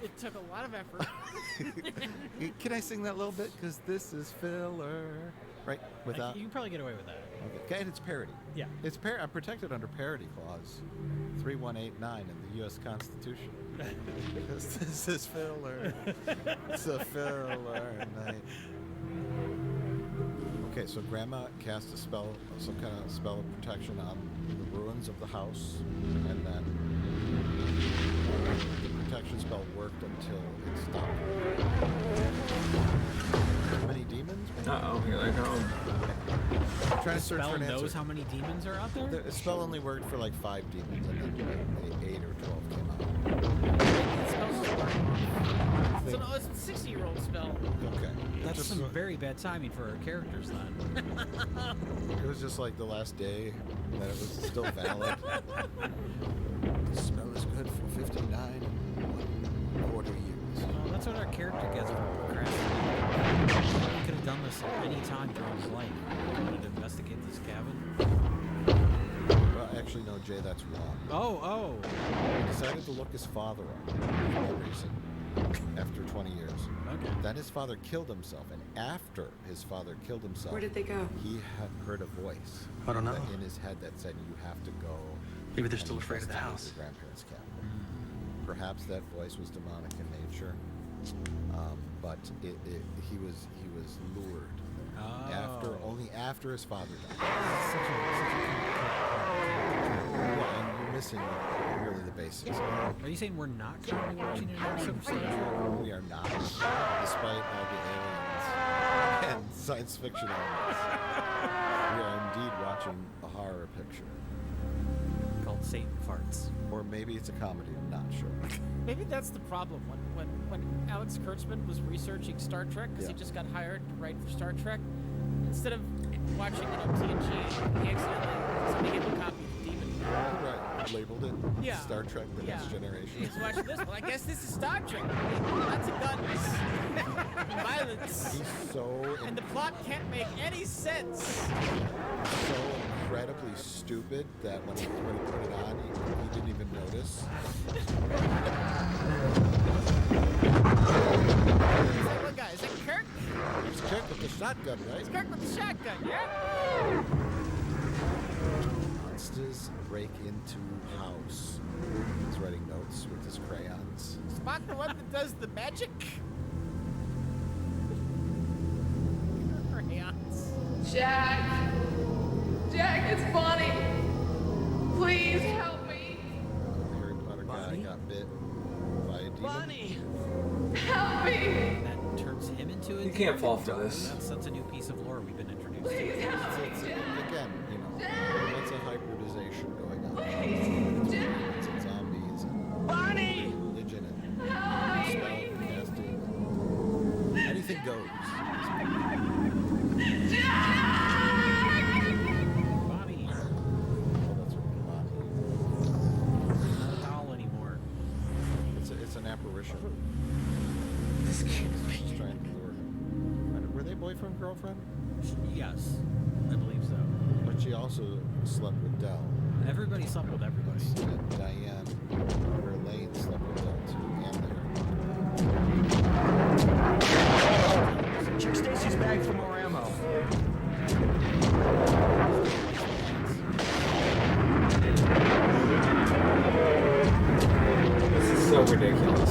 It took a lot of effort. Can I sing that a little bit? Because this is filler. Right? Without. You can probably get away with that. Okay, and it's parody. Yeah. It's I'm protected under parody clause 3189 in the U.S. Constitution. Because this is filler. It's a filler night. Okay, so Grandma cast a spell, some kind of spell of protection on the ruins of the house, and then the protection spell worked until it stopped. How many demons? Uh-oh, here they come. I'm trying The to search spell for an answer. knows how many demons are out there? The spell only worked for like 5 demons, and then 8 or 12 came out. So no, it's a 60-year-old spell. Okay. That's Just- some very bad timing for our characters then. It was just like the last day that it was still valid. The smell is good for 59 and 1/4 years. Well, that's what our character gets for procrastinating. He could have done this at any time during his life. He wanted to investigate this cabin. Well, actually, no, Jay, that's wrong. Oh. He decided to look his father up for no reason after 20 years. Okay. Then his father killed himself, and after his father killed himself, Where did they go? he had heard a voice I don't know. in his head that said, "You have to go." Maybe they're and still afraid of the investigate house. Your grandparents' cabin. Perhaps that voice was demonic in nature, but he was lured only after his father died. Yeah, and you're missing really the basics. Are you saying we're not currently watching an episode of Star Trek? We are not, despite all the aliens and science fiction elements. We are indeed watching a horror picture. Called Satan Farts. Or maybe it's a comedy, I'm not sure. Maybe that's the problem. When Alex Kurtzman was researching Star Trek, because he Yeah. just got hired to write for Star Trek, instead of watching TNG, he accidentally gave him a copy of Demon. Right, labeled it Yeah. Star Trek The Next Generation. He's watching this. Well, I guess this is Star Trek. Lots of guns, violence, He's so and the plot can't make any sense. so incredibly stupid that when he put it on, he didn't even notice. Is that what guy? Is that Kirk? It's Kirk with the shotgun, right? It's Kirk with the shotgun, yeah? Monsters break into house. He's writing notes with his crayons. Spock the one that does the magic? Crayons. Jack! Jack, it's Bonnie! Please help me! Harry Potter guy got bit by a demon. Bonnie! Help me! That turns him into a You can't fall for this. That's a new piece of lore we've been introduced Please to. help me, Jack! Again, that's a hybridization going on. Please, Jack! It's in zombies and Bonnie! religion and Help spell me! casting. Anything goes. Bonnie, Oh, that's what Bonnie. not a doll anymore. It's an apparition. She's trying to lure him. Were they boyfriend girlfriend? Yes, I believe so. But she also slept with Dell. Everybody slept with everybody. And Diane, or Elaine, slept with Dell too, and her. Check Stacy's bag for more ammo. This is so ridiculous.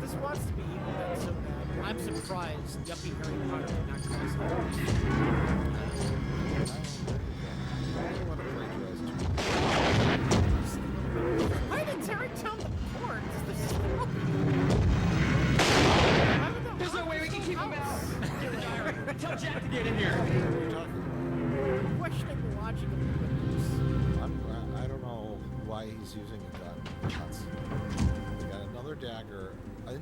This wants to be evil then so bad. I'm surprised yuppie Harry Potter did not call us I don't want to plagiarize too much. Why did Terry tell the court? There's no way we can keep him out! Tell Jack to get in here. What are you talking about? Questioning the logic of the I don't know why he's using a gun. They got another dagger.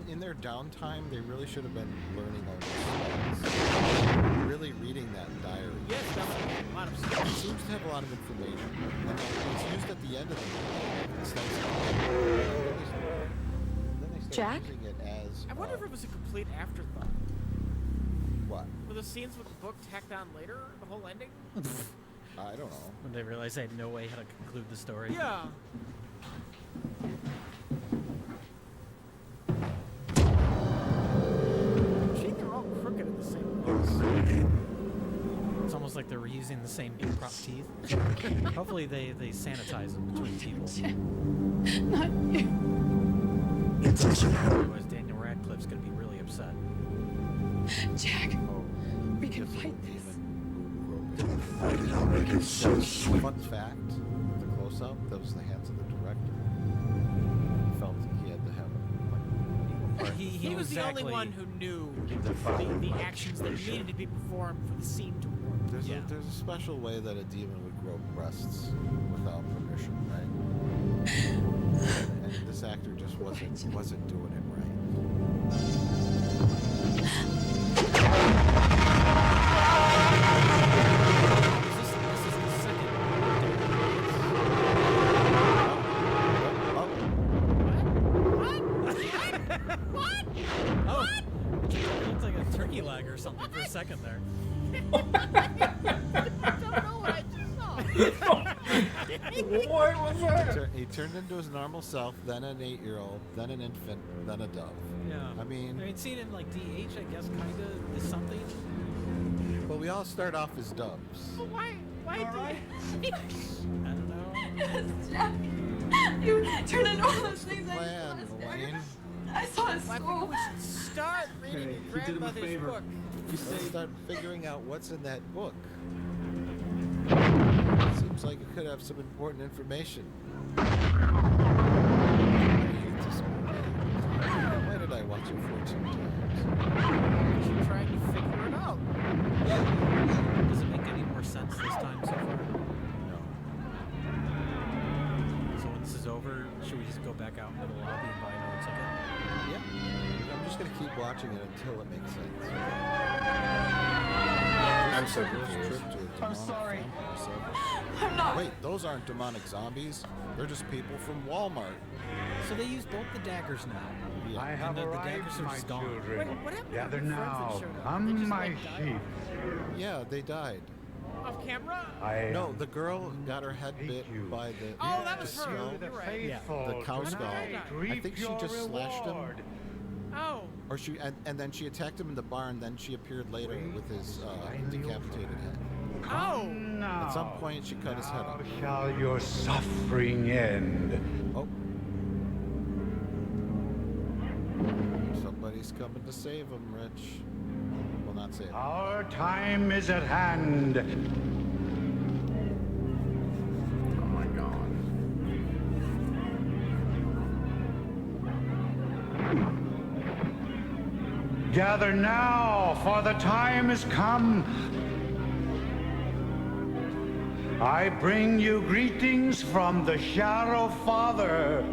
In their downtime, they really should have been learning all these spells. really reading that diary? Yes, definitely. A lot of It stuff. seems to have a lot of information. And it's used at the end of the movie. Then they start Jack? using it as. I wonder if it was a complete afterthought. What? Were the scenes with the book tacked on later? The whole ending? I don't know. When they realized they had no way how to conclude the story. Yeah. Gee, they're all crooked at the same place. It's almost like they're reusing the same prop teeth. Hopefully they sanitize them between people. Not you. Otherwise Daniel Radcliffe's gonna be really upset. Jack, we can fight this. Fun fact, the close-up, that was the hands of the director. He felt he had to have He was the only one who knew the actions that needed to be performed for the scene to work. There's a special way that a demon would grow breasts without permission, right? And this actor just wasn't doing it right. Oh, it looks like a turkey leg or something for a second there. What was that? He turned into his normal self, then an 8-year-old, then an infant, then a dove. Yeah. I mean, seeing it in like DH, I guess, kind of is something. but we all start off as doves. But why I don't know. Jack, you turned into all those things I Plan, Elaine. saw at I think school. we should start reading your grandmother's book. Let's start figuring out what's in that book. Seems like it could have some important information. I hate this movie. Why did I watch it 14 times? You're trying to figure it out. Does it make any more sense this time so far? No. So when this is over, should we just go back out into the lobby and buy another ticket? Yeah. I'm just gonna keep watching it until it makes sense. I'm so First confused. trip to a demonic sorry. family, so- I'm not. Wait, those aren't demonic zombies. They're just people from Walmart. So they use both the daggers now. Yeah. I have the arrived, daggers are my just gone. children. Wait, what happened to Gather the friends that now, showed up? They come just, my like, died? sheep. Yeah, they died. Off camera? I No, the girl got her head Hate bit you. by the Oh, that was the her. skull. You're right. Yeah. The cow skull. I Reap think she your just slashed him, reward. Oh. or she and then she attacked him in the barn. Then she appeared later with his decapitated head. Oh. Now, At some point, she cut his head now off. shall your suffering end. Oh, somebody's coming to save him, Rich. Well, not save him. Our time is at hand. Oh my god. Gather now, for the time is come. I bring you greetings from the Shadow Father.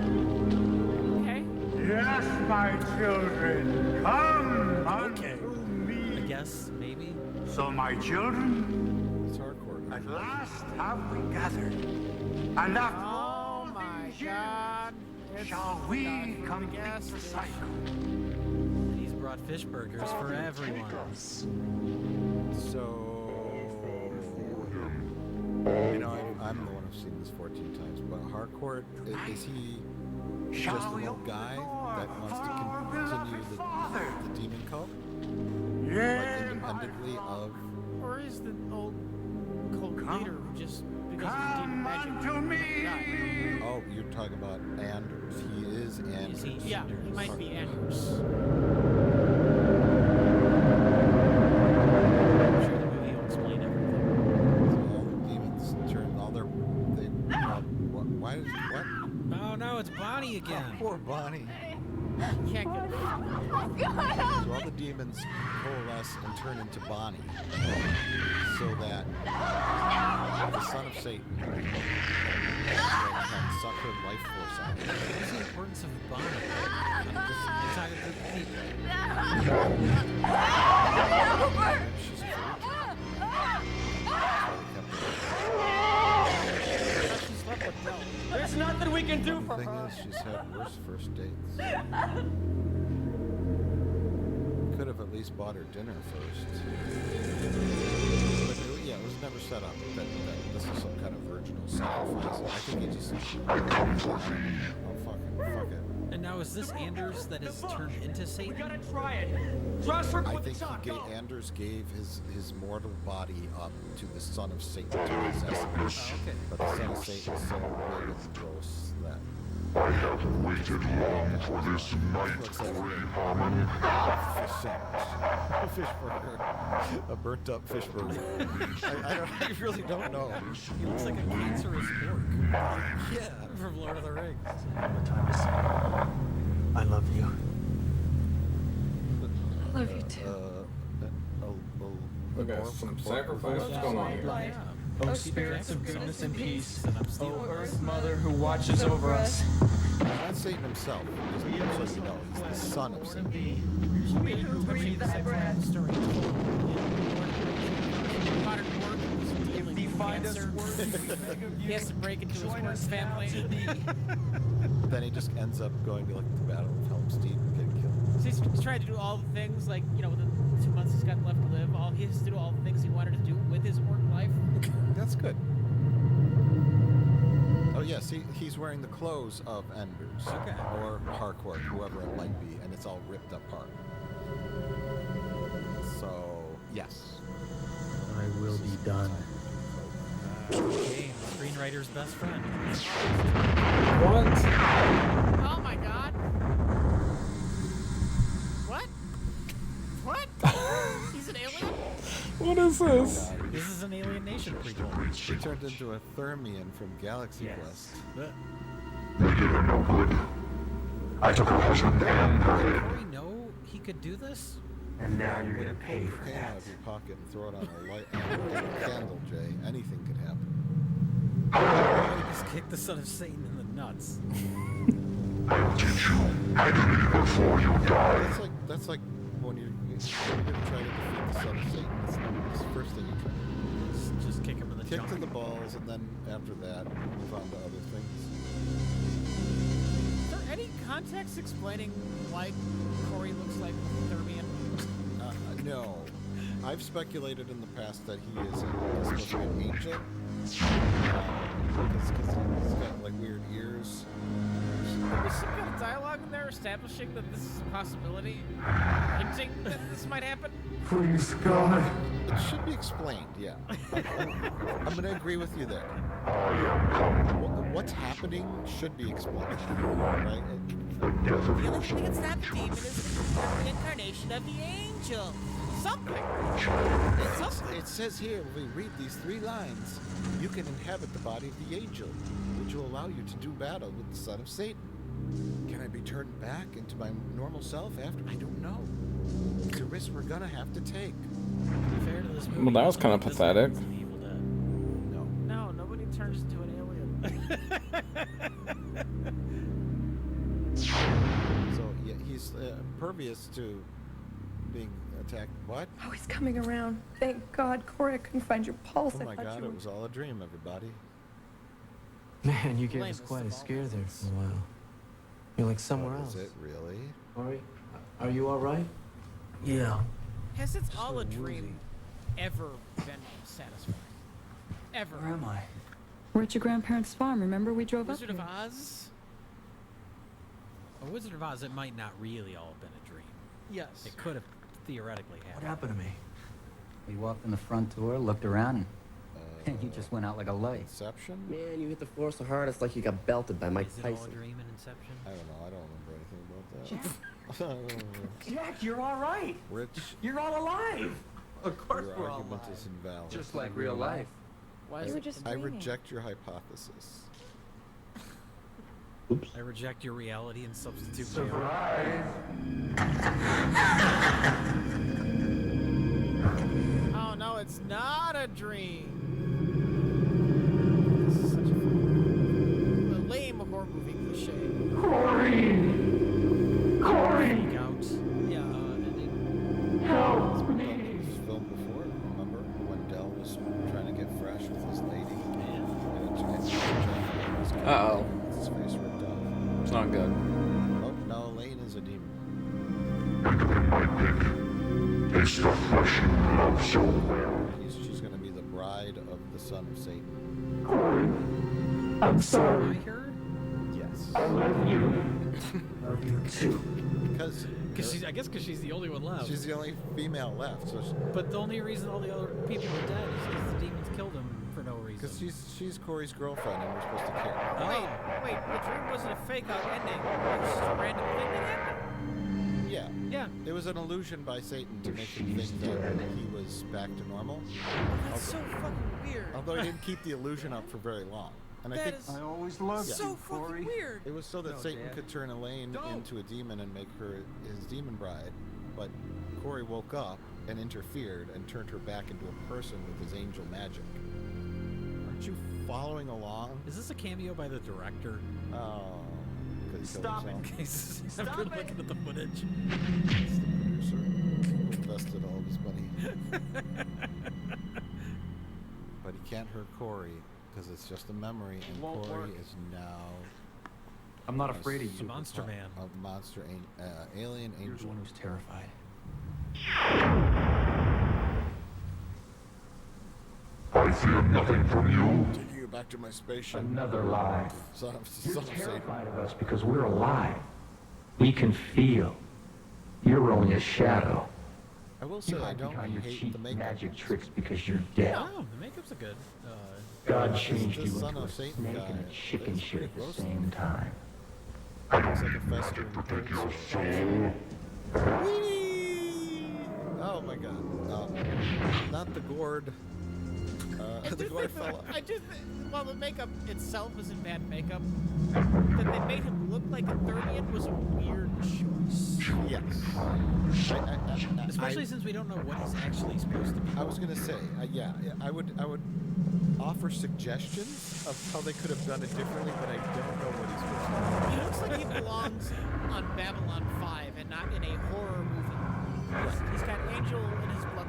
Okay. Yes, my children, come Okay. unto me. I guess, maybe. So, my children, It's hardcore. at last have we gathered, and after Oh all my these years, god. It's shall we time for complete gas the station. cycle. And he's brought fish burgers for everyone. So, you know, I'm the one who's seen this 14 times, but Harcourt, is he just an old guy that wants to continue the demon cult? Like independently of... Or is the old cult leader who just, because of the demon magic, to me. died? Oh, you're talking about Anders. He is Anders. Yeah, he might be Anders. I'm sure the movie will explain everything. All the demons turn, all their... why is... What? Oh no, it's Bonnie again. Poor Bonnie. Can't get it. So all the demons coalesce and turn into Bonnie, so that the son of Satan. Can suck her life force out. What's the importance of bonding? Just inside a group of people. She's a There's nothing we can do for The thing her. is, she's had worse first dates. Could have at least bought her dinner first. But yeah, it was never set up that this is some kind of virginal sacrifice. I think he just. Oh, fuck it. And now is this Anders that is turned into Satan? We gotta try it. Trust her I with the think talk. Anders gave his mortal body up to the son of Satan to possess him. Oh, okay. But the son of Satan is so big and gross that. I have waited long for this night, Corey Harmon. Fish sandwich. A fish burger. A burnt up fish burger. I really don't know. He looks like a cancerous orc. Yeah, from Lord of the Rings. I love you. I love you too. Okay, some sacrifice. What's going on here? Oh, spirits of goodness and peace. Oh, Earth Mother who watches over us. Not Satan himself, just so you know, he's the son of Satan. If he finds us he has to break into his worst family. Then he just ends up going to like the Battle of Helm's Deep and getting killed. So he's trying to do all the things, like, you know, within 2 months he's got left to live. He has to do all the things he wanted to do with his work life. That's good. Oh yes, he's wearing the clothes of Anders, or Harcourt, whoever it might be, and it's all ripped apart. So yes, I will be done. Okay, screenwriter's best friend. What? Oh my god. What? What? He's an alien? What is this? This is an Alien Nation prequel. he turned into a Thermian from Galaxy Quest. They did her no good. I took her husband and her head. Did we know he could do this? And now you're gonna pay for Cocaine out that. of your pocket and throw it on a light on a candle, Jay. Anything could happen. He just kicked the son of Satan in the nuts. I will teach you agony before you die. That's like when you're gonna try to defeat the son of Satan. That's the first thing you try. Just kick him in the Kick junk. to the balls, and then after that, move on to other things. Is there any context explaining why Corey looks like Thermian? No. I've speculated in the past that he is supposed to be an angel. Because he's got like weird ears. Was some kind of dialogue in there establishing that this is a possibility? Hinting that this might happen? Please, God. It should be explained, yeah. I'm going to agree with you there. What's happening should be explained, right? The only thing that's not the demon is the incarnation of the angel. Something. It says here, when we read these 3 lines, you can inhabit the body of the angel, which will allow you to do battle with the son of Satan. Can I be turned back into my normal self after? I don't know. It's a risk we're gonna have to take. To be fair to this movie, Well, that was kind of this pathetic. is an Evil Dead. No, nobody turns into an alien. So yeah, he's pervious to being attacked. What? Oh, he's coming around. Thank God, Corey, I couldn't find your pulse. Oh I my thought God! you It were... was all a dream, everybody. Man, you gave Blame us us quite of a all scare there things. for a while. You're like somewhere Oh, else. is it really? Corey, are you all right? Yeah. Has since all a dream ever been satisfying? Ever? Where am I? We're at your grandparents' farm. Remember we drove Wizard up of here? Oz? A Wizard of Oz, it might not really all have been a dream. Yes. It could have theoretically What happened. happened to me? We walked in the front door, looked around, and you just went out like a light. Inception? Man, you hit the floor so hard it's like you got belted by Mike Is it all a Tyson. dream in Inception? I don't know. I don't remember anything about that. Jack, you're all right. Rich, You're all alive. Of course your we're all argument alive. is invalid. Just like real life. Why You is were it just I dreaming. reject your hypothesis. I reject your reality and substitute my own. Oh no, it's not a dream. Uh-oh. His face ripped off. It's not good. Oh, now Elaine is a demon. It's the flesh you love so well. She's going to be the bride of the son of Satan. Corey, I'm sorry. Yes. I love you. Love you too. Because I guess because she's the only one left. she's the only female left. So But the only reason all the other people are dead is because the demons killed him for no reason. because she's Corey's girlfriend, and we're supposed to care. Wait, the dream wasn't a fake out ending. It was just a random thing that happened. Yeah. Yeah. It was an illusion by Satan to make him think that he was back to normal. That's so fucking weird. Although he didn't keep the illusion up for very long. And I That think is I always loved so you, fucking Corey. weird. it was so that No, Satan Dad. could turn Elaine into a demon and make her his demon bride. But Corey woke up and interfered and turned her back into a person with his angel magic. Aren't you following along? Is this a cameo by the director? Oh, because he Stop killed it. himself. I'm been looking at the footage. It's the producer who invested all of his money. But he can't hurt Corey because it's just a memory, and Won't Corey work. is now I'm not afraid of you. super Monster man. A monster, alien You're the angel. one who's terrified. I fear nothing from you. Taking you back to my spaceship. Another lie. Son of You're Satan. terrified of us because we're alive. We can feel. You're only a shadow. I will say You I hide don't behind your hate cheap the makeup. magic tricks because you're dead. Oh, the makeup's a good. God changed this you son into a of Satan snake guy and a chicken is shit pretty at the gross. same time. Looks like a festering Protect your cancer. soul. Whee! Oh my god. Not the gourd. The gourd fella. I just while the makeup itself was in bad makeup, that they made him look like a 30th was a weird choice. Yes. Especially since we don't know what he's actually supposed to be. I was gonna say, yeah, I would offer suggestions of how they could have done it differently, but I don't know what he's supposed to be. He looks like he belongs on Babylon 5 and not in a horror movie. He's got angel in his blood.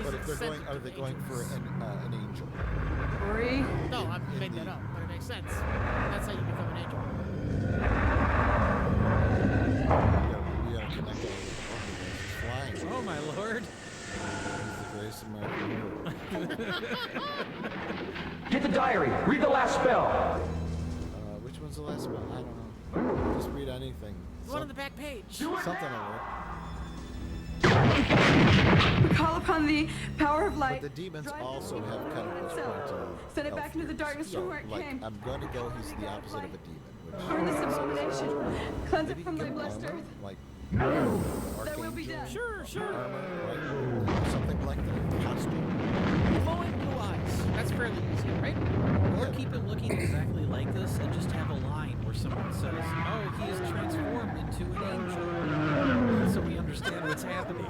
But if they're going, are they going for an angel? Corey? No, I made that up, but it makes sense. That's how you become an angel. We are connected with he's flying. Oh my lord! He's the greatest American hero. Get the diary. Read the last spell. Which one's the last one? I don't know. Just read anything. The one on the back page. Something will work. We call upon the power of light. But the demons also have kind of this point to Send it back into the darkness so, from where it like, came. I'm going to go, he's the opposite of a demon. Burn this abomination. Cleanse it Maybe from thy give him blessed armor, earth. like Thy will be done. Sure. armor, right? Something like that. Costume. Glowing blue eyes. That's fairly easy, right? Or keep him looking exactly like this and just have a line where someone says, "Oh, he is transformed into an angel," so we understand what's happening.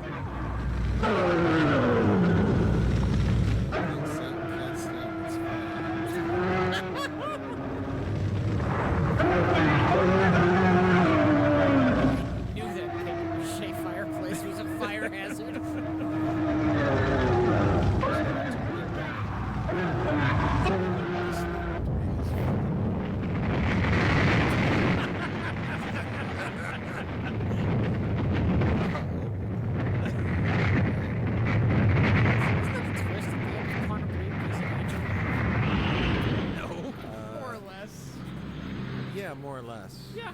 Knew that paper-mache fireplace was a fire hazard. More or less. Yeah, more or less. Yeah.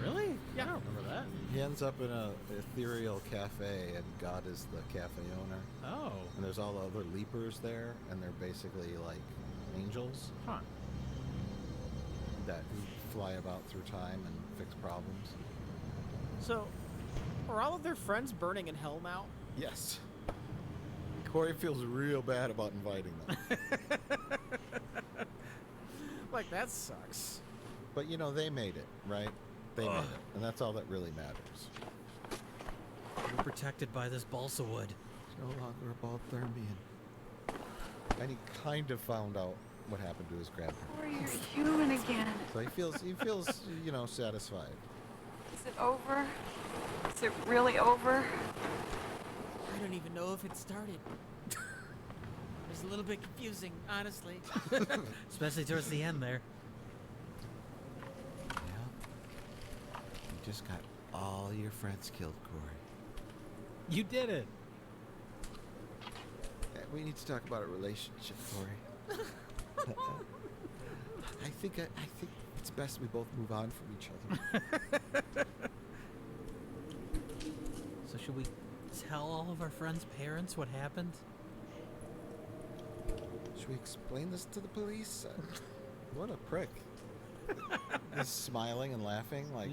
Really? Yeah. I don't remember that. He ends up in a ethereal cafe, and God is the cafe owner. Oh. And there's all the other leapers there, and they're basically like angels Huh. that fly about through time and fix problems. So, are all of their friends burning in hell now? Yes. Corey feels real bad about inviting them. Like, that sucks. But you know, they made it, right? They made it. And that's all that really matters. We're protected by this balsa wood. It's no longer about Thermian. And he kind of found out what happened to his grandparents. Corey, you're human again. So he feels, you know, satisfied. Is it over? Is it really over? I don't even know if it started. It's a little bit confusing, honestly. Especially towards the end there. just got all your friends killed, Corey. You did it. We need to talk about a relationship, Corey. I think it's best we both move on from each other. So should we tell all of our friends' parents what happened? Should we explain this to the police? What a prick. He's smiling and laughing like,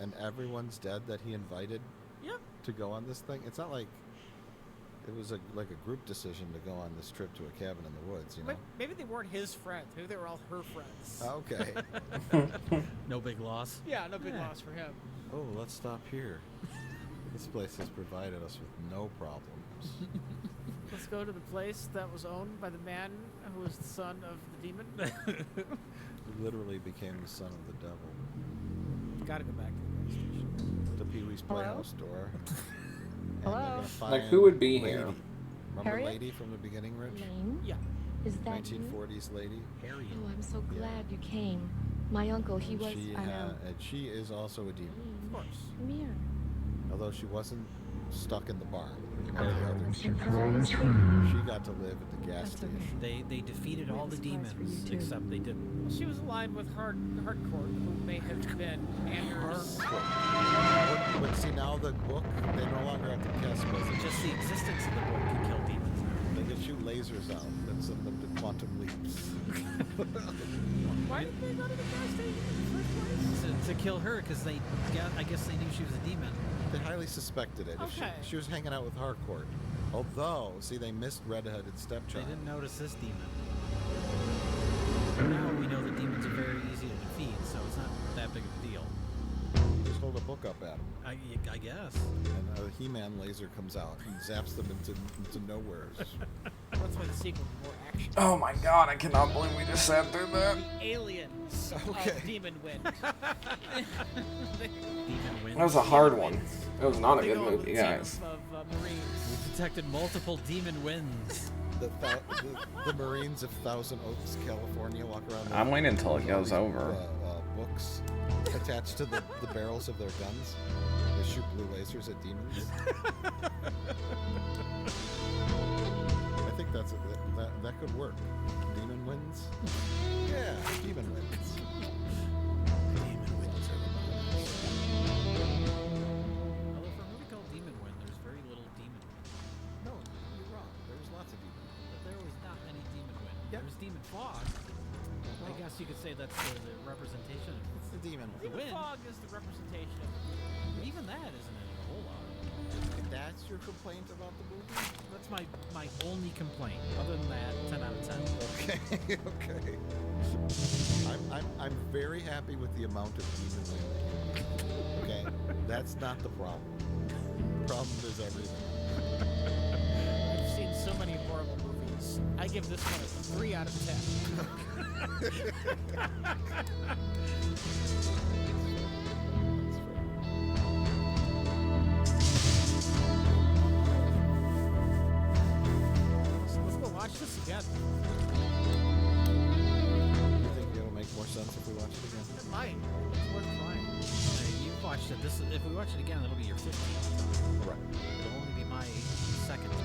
and everyone's dead that he invited to go on this thing. It's not like it was like a group decision to go on this trip to a cabin in the woods, you know? Maybe they weren't his friends. Maybe they were all her friends. Okay. No big loss. Yeah, no big loss for him. Oh, let's stop here. This place has provided us with no problems. Let's go to the place that was owned by the man who was the son of the demon. Who literally became the son of the devil. Gotta go back to the gas station. The Pee-wee's Playhouse store. And Hello? they're gonna find Like, who would be Lady. here? Remember Harriet? Lady from the beginning, Rich? Lane? Yeah. Is that you? 1940s Lady. Harriet. Oh, I'm so glad you came. My uncle, he was. She I know. and she is also a demon. Of course. Come here. Although she wasn't stuck in the barn. Oh, Like the others. surprise. She got to live at the gas That's okay. station. They defeated all the Surprise for you, demons, too. except they didn't. Well, she was aligned with Hardcourt, who may have been Anders. But see, now the book, they no longer have to cast buzzers. Just the existence of the book can kill demons now. They can shoot lasers out that send them to quantum leaps. Why did they go to the gas station in the first place? To kill her, because I guess they knew she was a demon. They highly suspected it. If Okay. she was hanging out with Harcourt. Although, see, they missed Red-Headed They Stepchild. didn't notice this demon. Now we know that demons are very easy to defeat, so it's not that big of a deal. Just hold a book up at them. I guess. And a He-Man laser comes out and zaps them into nowheres. That's why the sequel was more action. Oh my god, I cannot believe we just sat through that. The aliens Okay. of Demon Wind. Demon wins. That was a hard one. It was not a They good go with movie, the team guys. Of Marines. We detected multiple demon wins. The Marines of Thousand Oaks, California, walk around. I'm waiting until it with all goes these, over. Books attached to the barrels of their guns. They shoot blue lasers at demons. I think that could work. Demon wins. Yeah, demon wins. Demon wins are the best. Although for a movie called Demon Win, there's very little demon win. No, you're wrong. There's lots of demon. But there was not any demon win. Yeah. There's demon fog. I guess you could say that's the representation of It's the demon one. Demon win. Fog is the representation of Even that isn't a whole lot. If that's your complaint about the movie? That's my only complaint. Other than that, 10 out of 10. Okay, okay. I'm very happy with the amount of demon win. Okay, that's not the problem. The problem is everything. I've seen so many horrible movies. I give this one a 3 out of 10. Let's go watch this again. You think it'll make more sense if we watch it again? It might. It's worth trying. You've watched it. If we watch it again, it'll be your 15th time. Right. It'll only be my second time.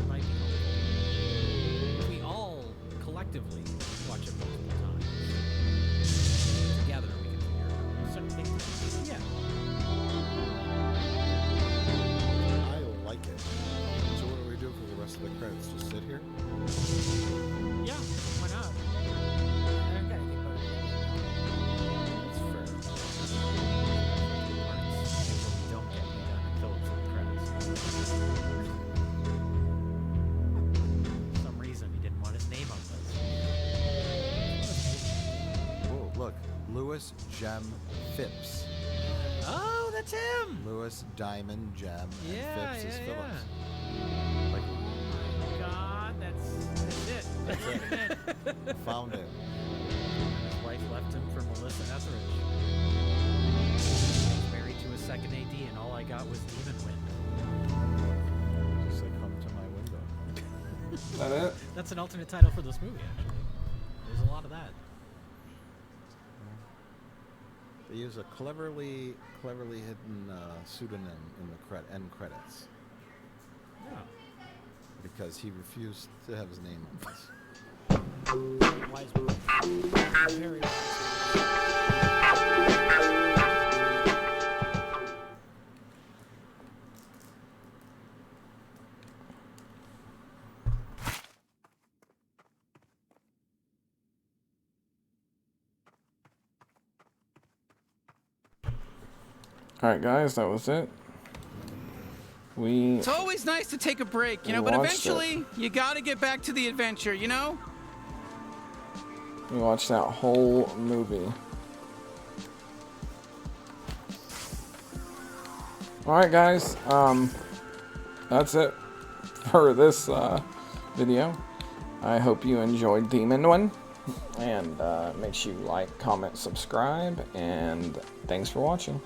Might be. If we all collectively watch it multiple times. Together we can figure it out. Certain things. Yeah. I like it. So what do we do for the rest of the credits? Just sit here? Yeah, why not? I don't gotta think about it. That's fair. Don't get me done until it's in the credits. For some reason he didn't want his name on this. Oh, look. Lewis Gem Phipps. Oh, that's him! Lewis Diamond Gem and Yeah, Phipps is yeah, Phillips. Like, God, that's it. That's it. Found it. His wife left him for Melissa Etheridge. He's married to a second AD, and all I got was Demon Wind. Just like, come to my window. Is that it? That's an alternate title for this movie, actually. There's a lot of that. They use a cleverly hidden pseudonym in the end credits. Oh. Because he refused to have his name on this. Wise man. Very wise. Alright guys, that was it. It's always nice to take a break, you know, but watched eventually you gotta get back to the adventure, you know? We watched that whole movie. Alright guys, that's it for this video. I hope you enjoyed Demon One. And make sure you like, comment, subscribe, and thanks for watching.